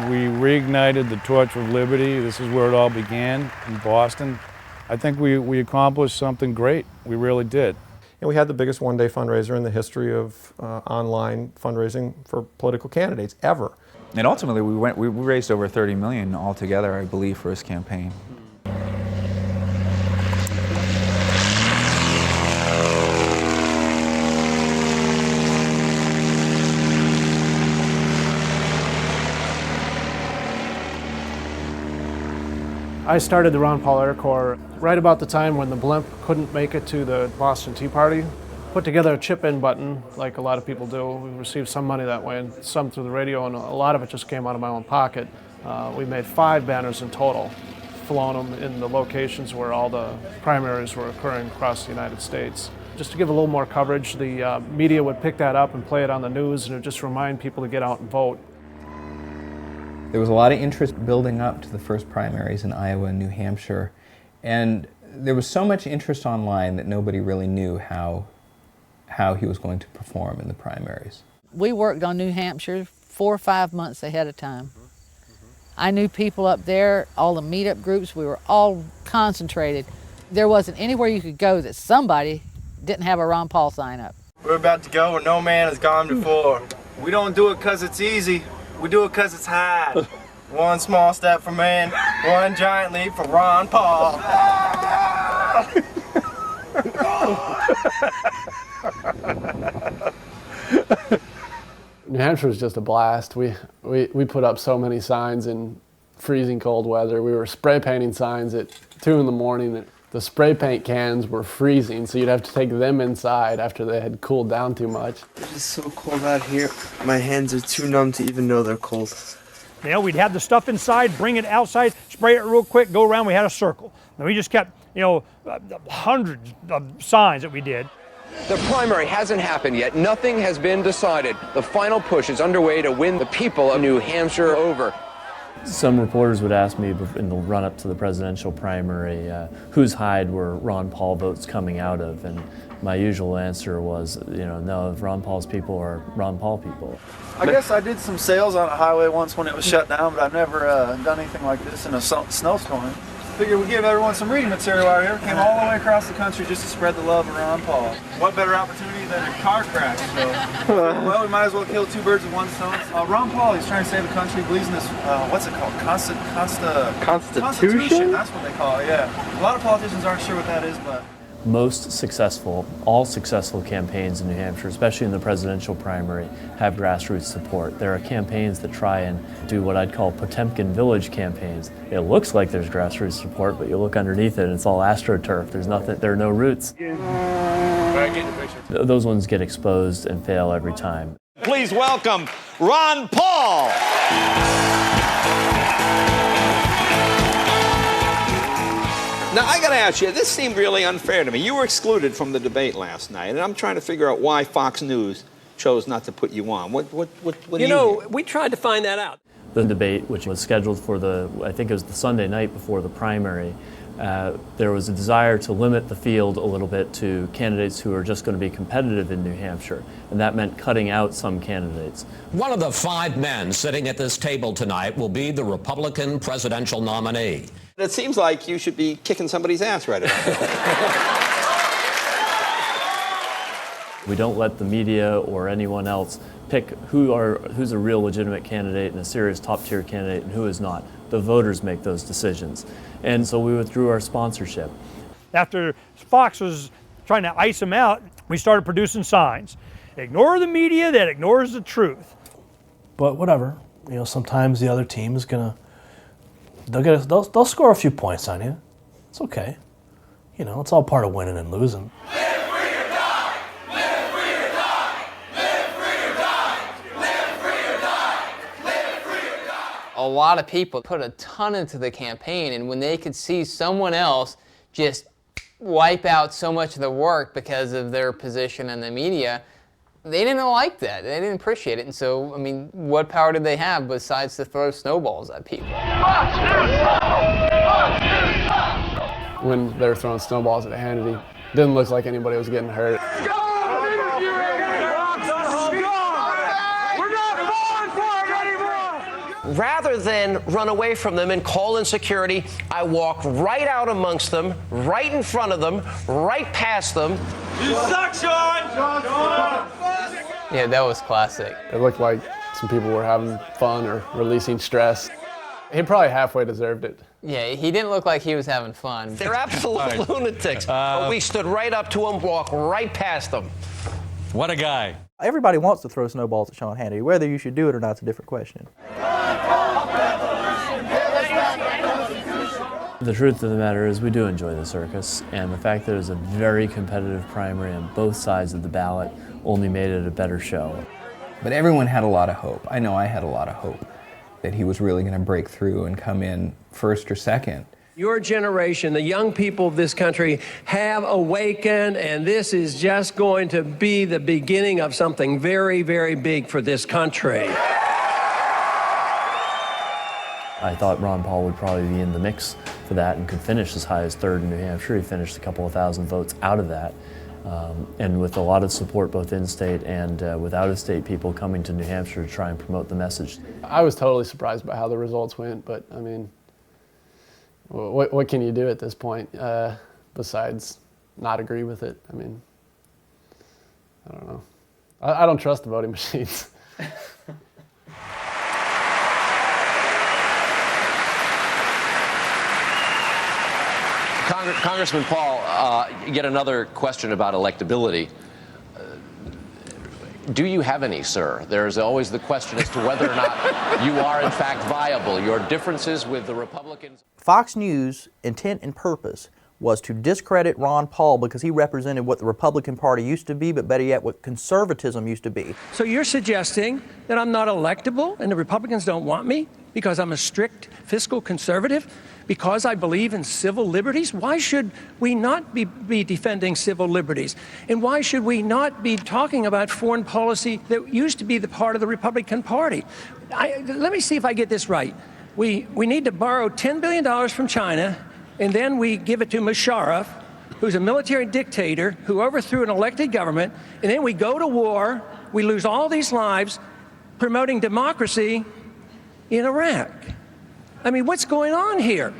We reignited the torch of liberty. This is where it all began, in Boston. I think we accomplished something great. We really did. And we had the biggest one-day fundraiser in the history of online fundraising for political candidates ever. And ultimately, we raised over $30 million altogether, I believe, for his campaign. I started the Ron Paul Air Corps right about the time when the blimp couldn't make it to the Boston Tea Party. Put together a chip-in button, like a lot of people do. We received some money that way, and some through the radio, and a lot of it just came out of my own pocket. We made 5 banners in total, flown them in the locations where all the primaries were occurring across the United States. Just to give a little more coverage, the media would pick that up and play it on the news, and it would just remind people to get out and vote. There was a lot of interest building up to the first primaries in Iowa and New Hampshire, and there was so much interest online that nobody really knew how he was going to perform in the primaries. We worked on New Hampshire 4 or 5 months ahead of time. I knew people up there, all the meetup groups, we were all concentrated. There wasn't anywhere you could go that somebody didn't have a Ron Paul sign up. We're about to go where no man has gone before. We don't do it because it's easy, we do it because it's hard. One small step for man, one giant leap for Ron Paul. New Hampshire was just a blast. We put up so many signs in freezing cold weather. We were spray painting signs at 2 in the morning. The spray paint cans were freezing, so you'd have to take them inside after they had cooled down too much. It's so cold out here. My hands are too numb to even know they're cold. You know, we'd have the stuff inside, bring it outside, spray it real quick, go around. We had a circle. And we just kept, you know, hundreds of signs that we did. The primary hasn't happened yet. Nothing has been decided. The final push is underway to win the people of New Hampshire over. Some reporters would ask me in the run-up to the presidential primary, whose hide were Ron Paul votes coming out of? And my usual answer was, you know, no, Ron Paul's people are Ron Paul people. I guess I did some sales on a highway once when it was shut down, but I've never done anything like this in a snowstorm. Figured we'd give everyone some reading material out here. Came all the way across the country just to spread the love of Ron Paul. What better opportunity than a car crash? So, well, we might as well kill 2 birds with 1 stone. Ron Paul, he's trying to save the country, believes in this, what's it called? Constitution? That's what they call it, yeah. A lot of politicians aren't sure what that is, but... Most successful, all successful campaigns in New Hampshire, especially in the presidential primary, have grassroots support. There are campaigns that try and do what I'd call Potemkin Village campaigns. It looks like there's grassroots support, but you look underneath it and it's all AstroTurf. There's nothing, there are no roots. Those ones get exposed and fail every time. Please welcome Ron Paul. Now, I got to ask you, this seemed really unfair to me. You were excluded from the debate last night, and I'm trying to figure out why Fox News chose not to put you on. What do you know, we tried to find that out. The debate, which was scheduled for I think it was the Sunday night before the primary, there was a desire to limit the field a little bit to candidates who are just going to be competitive in New Hampshire, and that meant cutting out some candidates. One of the 5 men sitting at this table tonight will be the Republican presidential nominee. It seems like you should be kicking somebody's ass right now. We don't let the media or anyone else pick who's a real legitimate candidate and a serious top-tier candidate and who is not. The voters make those decisions. And so we withdrew our sponsorship. After Fox was trying to ice him out, we started producing signs. Ignore the media that ignores the truth. But whatever, you know, sometimes the other team is gonna, they'll score a few points on you. It's okay. You know, it's all part of winning and losing. A lot of people put a ton into the campaign, and when they could see someone else just wipe out so much of the work because of their position in the media, they didn't like that. They didn't appreciate it. And so, I mean, what power did they have besides to throw snowballs at people? When they were throwing snowballs at Hannity, it didn't look like anybody was getting hurt. Rather than run away from them and call in security, I walked right out amongst them, right in front of them, right past them. You suck, Sean! Yeah, that was classic. It looked like some people were having fun or releasing stress. He probably halfway deserved it. Yeah, he didn't look like he was having fun. They're absolute lunatics. But we stood right up to him, walked right past them. What a guy. Everybody wants to throw snowballs at Sean Hannity. Whether you should do it or not is a different question. The truth of the matter is we do enjoy the circus, and the fact that it was a very competitive primary on both sides of the ballot only made it a better show. But everyone had a lot of hope. I know I had a lot of hope. that he was really going to break through and come in first or second. Your generation, the young people of this country, have awakened, and this is just going to be the beginning of something very, very big for this country. I thought Ron Paul would probably be in the mix for that and could finish as high as third in New Hampshire. He finished a couple of thousand votes out of that. And with a lot of support both in-state and with out-of-state people coming to New Hampshire to try and promote the message. I was totally surprised by how the results went, but I mean, what can you do at this point besides not agree with it? I mean, I don't know. I don't trust the voting machines. Congressman Paul, yet another question about electability. Do you have any, sir? There's always the question as to whether or not you are in fact viable. Your differences with the Republicans. Fox News' intent and purpose was to discredit Ron Paul because he represented what the Republican Party used to be, but better yet, what conservatism used to be. So you're suggesting that I'm not electable and the Republicans don't want me because I'm a strict fiscal conservative? Because I believe in civil liberties? Why should we not be defending civil liberties? And why should we not be talking about foreign policy that used to be the part of the Republican Party? Let me see if I get this right. We need to borrow $10 billion from China, and then we give it to Musharraf, who's a military dictator who overthrew an elected government, and then we go to war, we lose all these lives promoting democracy in Iraq. I mean, what's going on here?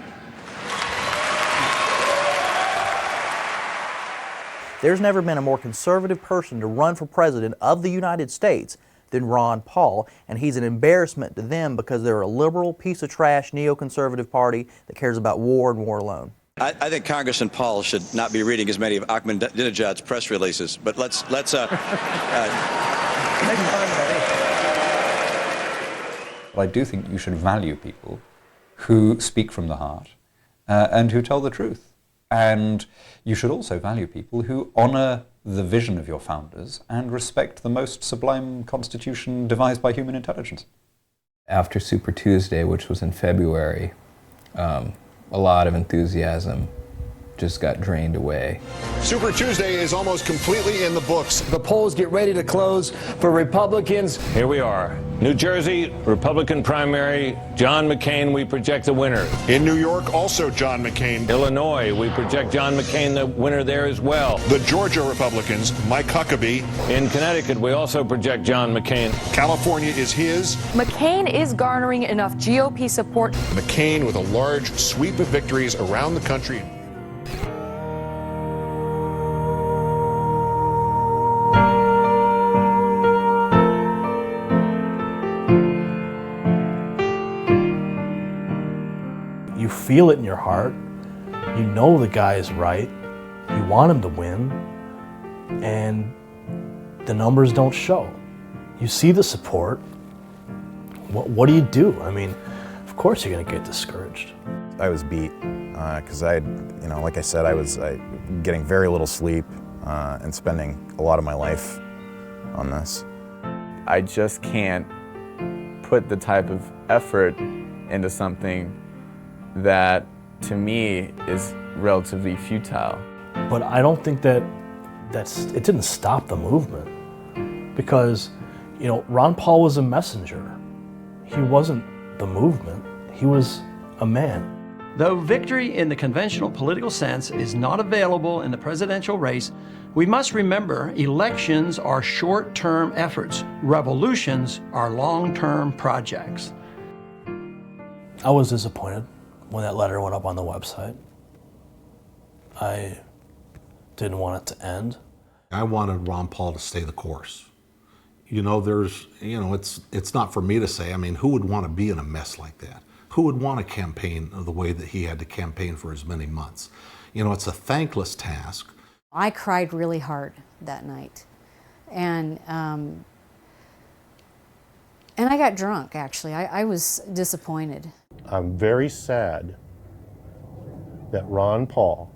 There's never been a more conservative person to run for president of the United States than Ron Paul, and he's an embarrassment to them because they're a liberal, piece of trash, neoconservative party that cares about war and war alone. I think Congressman Paul should not be reading as many of Ahmadinejad's press releases, but let's I do think you should value people who speak from the heart and who tell the truth. And you should also value people who honor the vision of your founders and respect the most sublime constitution devised by human intelligence. After Super Tuesday, which was in February, a lot of enthusiasm just got drained away. Super Tuesday is almost completely in the books. The polls get ready to close for Republicans. Here we are. New Jersey, Republican primary, John McCain, we project the winner. In New York, also John McCain. Illinois, we project John McCain the winner there as well. The Georgia Republicans, Mike Huckabee. In Connecticut, we also project John McCain. California is his. McCain is garnering enough GOP support. McCain with a large sweep of victories around the country. You feel it in your heart. You know the guy is right. You want him to win. And the numbers don't show. You see the support. What do you do? I mean, of course you're going to get discouraged. I was beat because I had, like I said, I was getting very little sleep and spending a lot of my life on this. I just can't put the type of effort into something that, to me, is relatively futile. But I don't think it didn't stop the movement because, Ron Paul was a messenger. He wasn't the movement. He was a man. Though victory in the conventional political sense is not available in the presidential race, we must remember elections are short-term efforts. Revolutions are long-term projects. I was disappointed when that letter went up on the website. I didn't want it to end. I wanted Ron Paul to stay the course. It's not for me to say. I mean, who would want to be in a mess like that? Who would want to campaign the way that he had to campaign for as many months? It's a thankless task. I cried really hard that night. And I got drunk, actually. I was disappointed. I'm very sad that Ron Paul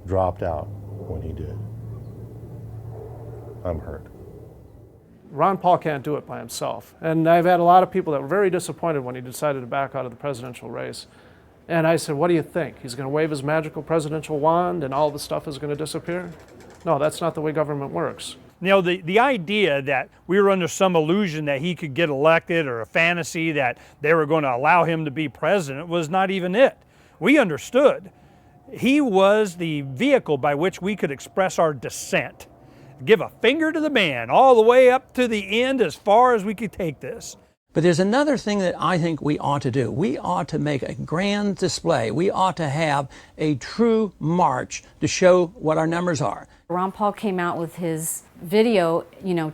dropped out when he did. I'm hurt. Ron Paul can't do it by himself. And I've had a lot of people that were very disappointed when he decided to back out of the presidential race. And I said, what do you think? He's going to wave his magical presidential wand and all the stuff is going to disappear? No, that's not the way government works. You know, the idea that we were under some illusion that he could get elected, or a fantasy that they were going to allow him to be president, was not even it. We understood. He was the vehicle by which we could express our dissent. Give a finger to the man all the way up to the end as far as we could take this. But there's another thing that I think we ought to do. We ought to make a grand display. We ought to have a true march to show what our numbers are. Ron Paul came out with his video,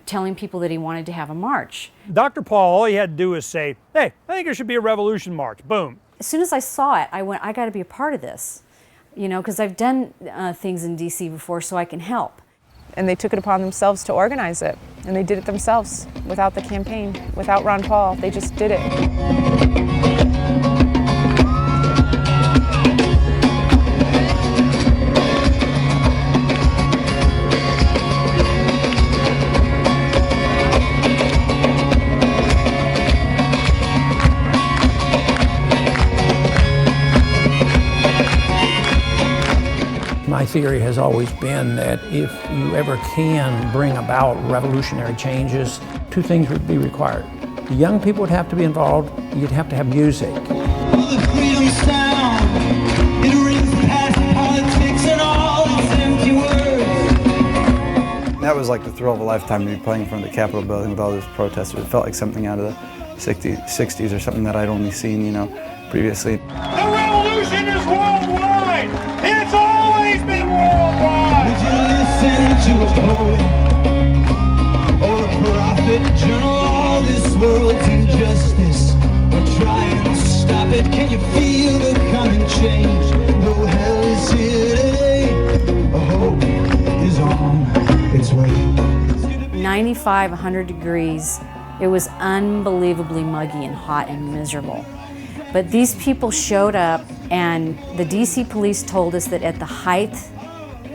telling people that he wanted to have a march. Dr. Paul, all he had to do was say, hey, I think there should be a revolution march. Boom. As soon as I saw it, I went, I got to be a part of this, because I've done things in D.C. before, so I can help. And they took it upon themselves to organize it. And they did it themselves, without the campaign, without Ron Paul. They just did it. My theory has always been that if you ever can bring about revolutionary changes, two things would be required. The young people would have to be involved, you'd have to have music. The freedom sound, it rings past politics and all its empty words. That was like the thrill of a lifetime to be playing in front of the Capitol building with all those protesters. It felt like something out of the 60s or something that I'd only seen, previously. The revolution is worldwide! It's always been worldwide! Would you listen to a poet or a prophet? Journal all this world's injustice or try and stop it. Can you feel the coming change? Though hell is here today, hope is on its way. 95, 100 degrees. It was unbelievably muggy and hot and miserable. But these people showed up, and the DC police told us that at the height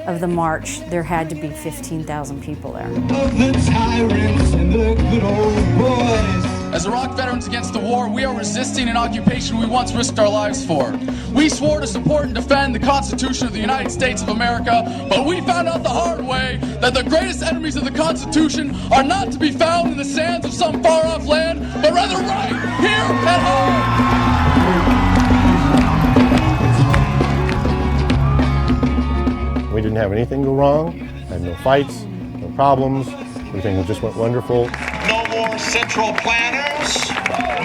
of the march, there had to be 15,000 people there. Of the tyrants and the good old boys. As Iraq veterans against the war, we are resisting an occupation we once risked our lives for. We swore to support and defend the Constitution of the United States of America, but we found out the hard way that the greatest enemies of the Constitution are not to be found in the sands of some far-off land, but rather right here at home. We didn't have anything go wrong, had no fights, no problems, everything just went wonderful. No more central planners,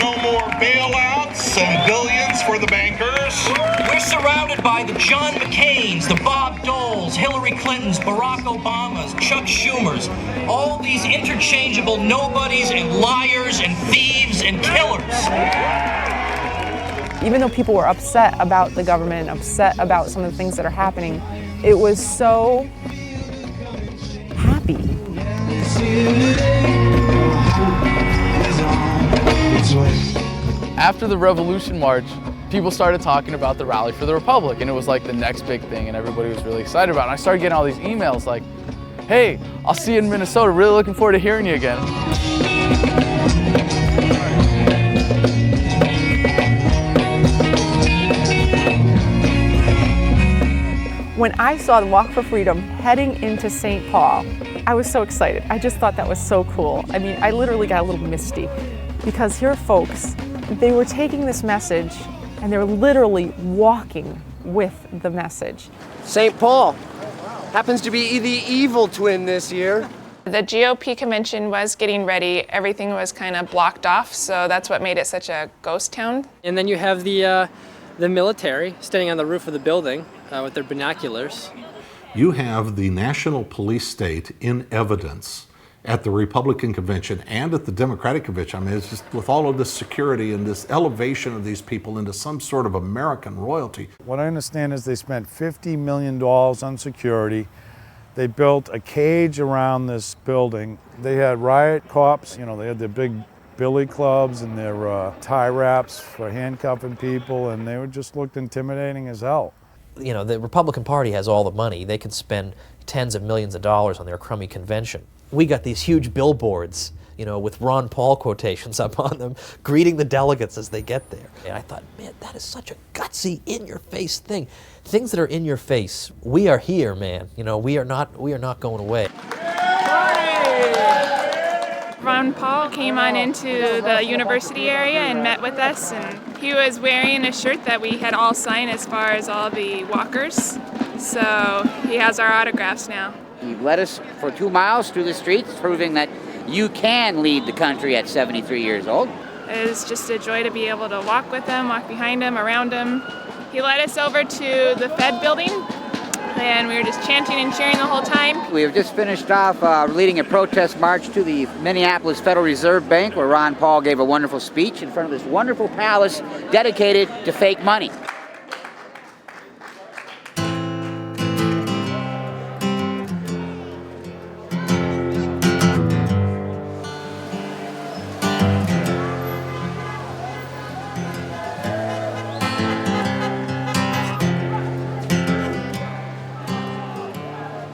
no more bailouts and billions for the bankers. We're surrounded by the John McCains, the Bob Doles, Hillary Clintons, Barack Obamas, Chuck Schumers, all these interchangeable nobodies and liars and thieves and killers. Even though people were upset about the government, upset about some of the things that are happening, it was so happy. After the Revolution March, people started talking about the Rally for the Republic, and it was like the next big thing, and everybody was really excited about it. And I started getting all these emails like, hey, I'll see you in Minnesota, really looking forward to hearing you again. When I saw the Walk for Freedom heading into St. Paul, I was so excited. I just thought that was so cool. I mean, I literally got a little misty because here are folks, they were taking this message and they were literally walking with the message. St. Paul happens to be the evil twin this year. The GOP convention was getting ready. Everything was kind of blocked off, so that's what made it such a ghost town. And then you have the military standing on the roof of the building with their binoculars. You have the National Police State in evidence at the Republican convention and at the Democratic convention. I mean, it's just with all of this security and this elevation of these people into some sort of American royalty. What I understand is they spent $50 million on security. They built a cage around this building. They had riot cops, they had their big billy clubs and their tie wraps for handcuffing people, and they just looked intimidating as hell. The Republican Party has all the money. They could spend tens of millions of dollars on their crummy convention. We got these huge billboards, with Ron Paul quotations up on them, greeting the delegates as they get there. And I thought, man, that is such a gutsy, in-your-face thing. Things that are in your face, we are here, man. We are not going away. Ron Paul came on into the university area and met with us, and he was wearing a shirt that we had all signed as far as all the walkers. So he has our autographs now. He led us for 2 miles through the streets, proving that you can lead the country at 73 years old. It was just a joy to be able to walk with him, walk behind him, around him. He led us over to the Fed building, and we were just chanting and cheering the whole time. We have just finished off leading a protest march to the Minneapolis Federal Reserve Bank, where Ron Paul gave a wonderful speech in front of this wonderful palace dedicated to fake money.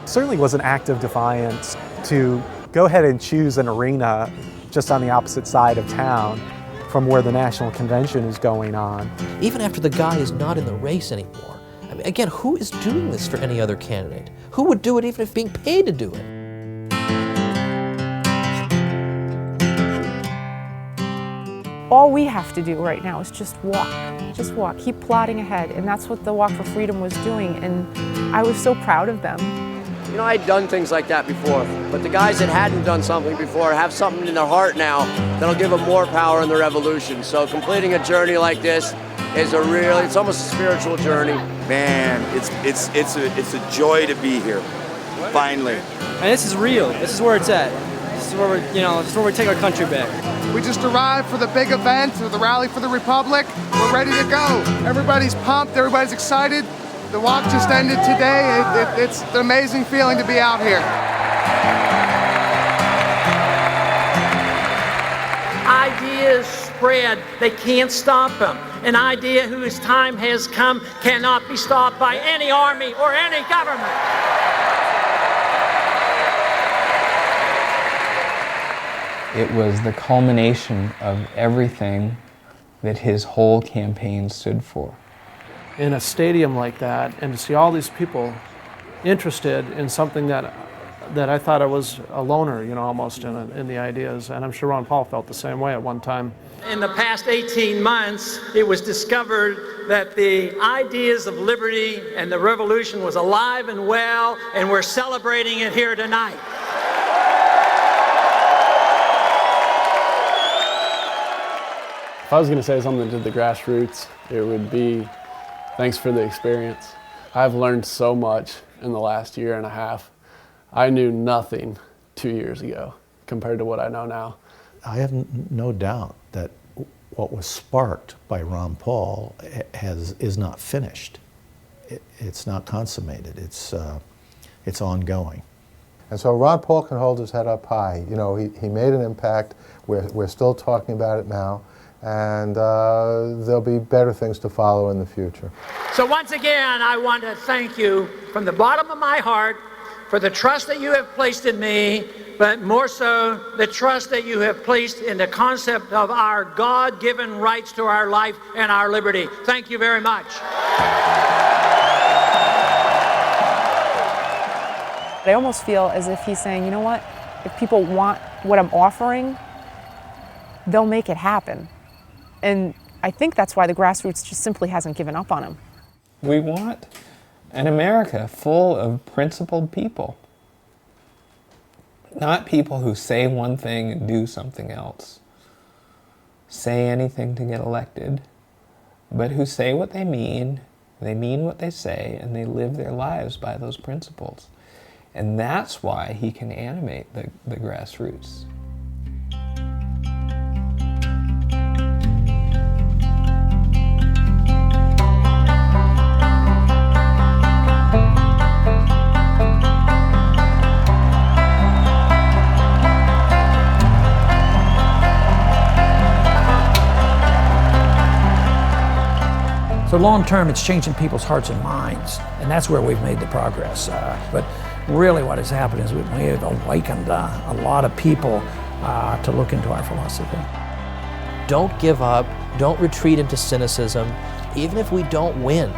Certainly was an act of defiance to go ahead and choose an arena just on the opposite side of town from where the national convention is going on. Even after the guy is not in the race anymore. I mean, again, who is doing this for any other candidate? Who would do it even if being paid to do it? All we have to do right now is just walk, keep plodding ahead, and that's what the Walk for Freedom was doing, and I was so proud of them. I'd done things like that before, but the guys that hadn't done something before have something in their heart now that'll give them more power in the revolution. So completing a journey like this is it's almost a spiritual journey. Man, it's a joy to be here, finally. And this is real. This is where it's at. This is where this is where we take our country back. We just arrived for the big event, or the Rally for the Republic. We're ready to go. Everybody's pumped, everybody's excited. The walk just ended today. It's an amazing feeling to be out here. Ideas spread, they can't stop them. An idea whose time has come cannot be stopped by any army or any government. It was the culmination of everything that his whole campaign stood for. In a stadium like that, and to see all these people interested in something that I thought I was a loner, almost in the ideas, and I'm sure Ron Paul felt the same way at one time. In the past 18 months, it was discovered that the ideas of liberty and the revolution was alive and well, and we're celebrating it here tonight. If I was going to say something to the grassroots, it would be thanks for the experience. I've learned so much in the last year and a half. I knew nothing 2 years ago compared to what I know now. I have no doubt that what was sparked by Ron Paul is not finished. It's not consummated. It's ongoing. And so Ron Paul can hold his head up high. He made an impact. We're still talking about it now. And there'll be better things to follow in the future. So once again, I want to thank you from the bottom of my heart for the trust that you have placed in me, but more so the trust that you have placed in the concept of our God-given rights to our life and our liberty. Thank you very much. I almost feel as if he's saying, you know what, if people want what I'm offering, they'll make it happen. And I think that's why the grassroots just simply hasn't given up on him. We want an America full of principled people. Not people who say one thing and do something else. Say anything to get elected, but who say what they mean what they say, and they live their lives by those principles. And that's why he can animate the grassroots. So long term, it's changing people's hearts and minds, and that's where we've made the progress. But really what has happened is we have awakened a lot of people to look into our philosophy. Don't give up. Don't retreat into cynicism. Even if we don't win,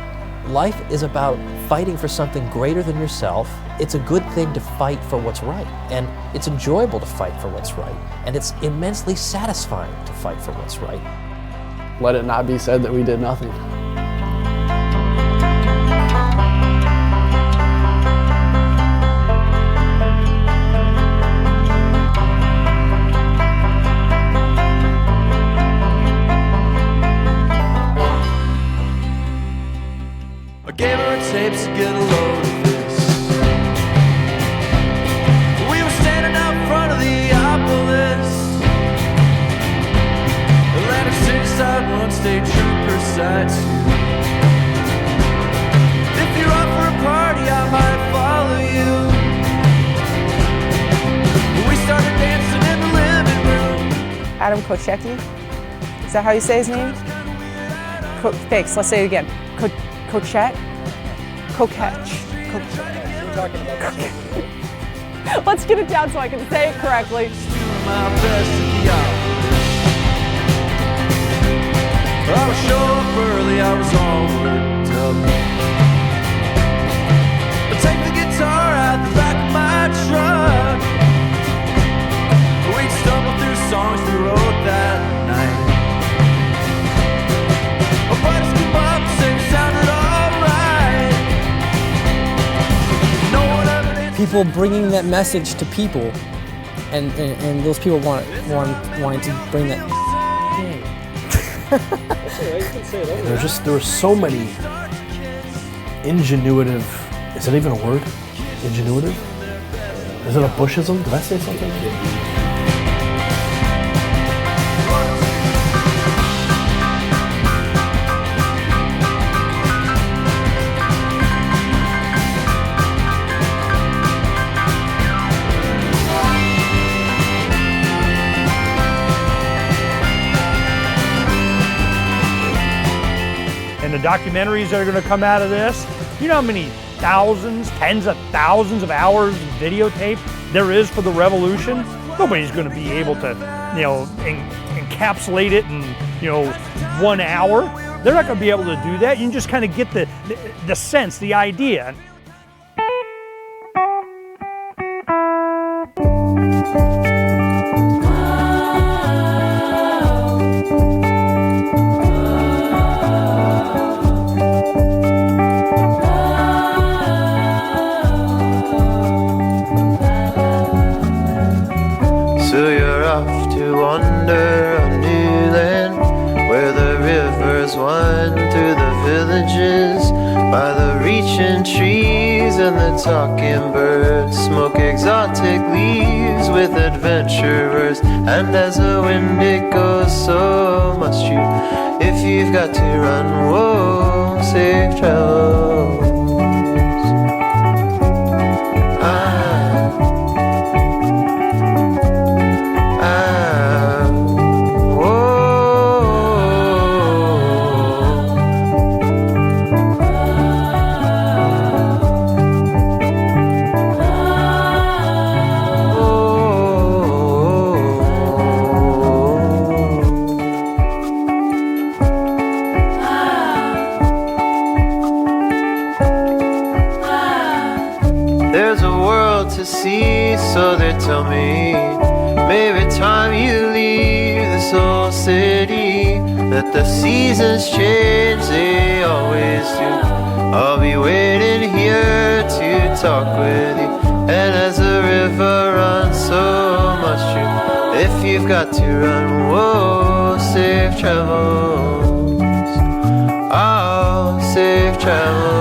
life is about fighting for something greater than yourself. It's a good thing to fight for what's right, and it's enjoyable to fight for what's right, and it's immensely satisfying to fight for what's right. Let it not be said that we did nothing. I gave her tapes to get a load of this. We were standing out front of the Obelisk. Atlantic City side one, state trooper side two. If you're up for a party, I might follow you. We started dancing in the living room. Adam Kochecki. Is that how you say his name? Thanks, let's say it again. Coquette? Let's get it down so I can say it correctly. I was showing up early, I was all worked up. I take the guitar out the back of my truck. We'd stumble through songs we wrote that night. Our buddies come up and say we sounded alright. No one ever danced. People bringing that message to people, and those people wanting to bring that. There were so many ingenuitive, is it even a word? Ingenuitive? Is it a Bushism? Did I say something? And the documentaries that are going to come out of this, you know how many thousands, tens of thousands of hours of videotape there is for the revolution? Nobody's going to be able to, encapsulate it in, 1 hour. They're not going to be able to do that. You can just kind of get the sense, the idea. So you're off to wander a new land, where the rivers wind through the villages, by the reaching trees and the talking birds, smoke exotic leaves with adventurers, and as the wind it goes, so must you. If you've got to run, whoa, safe travels. There's a world to see, so they tell me. Maybe time you leave this old city, that the seasons change, they always do. I'll be waiting here to talk with you, and as the river runs, so must you. If you've got to run, whoa, safe travels. Oh, safe travels.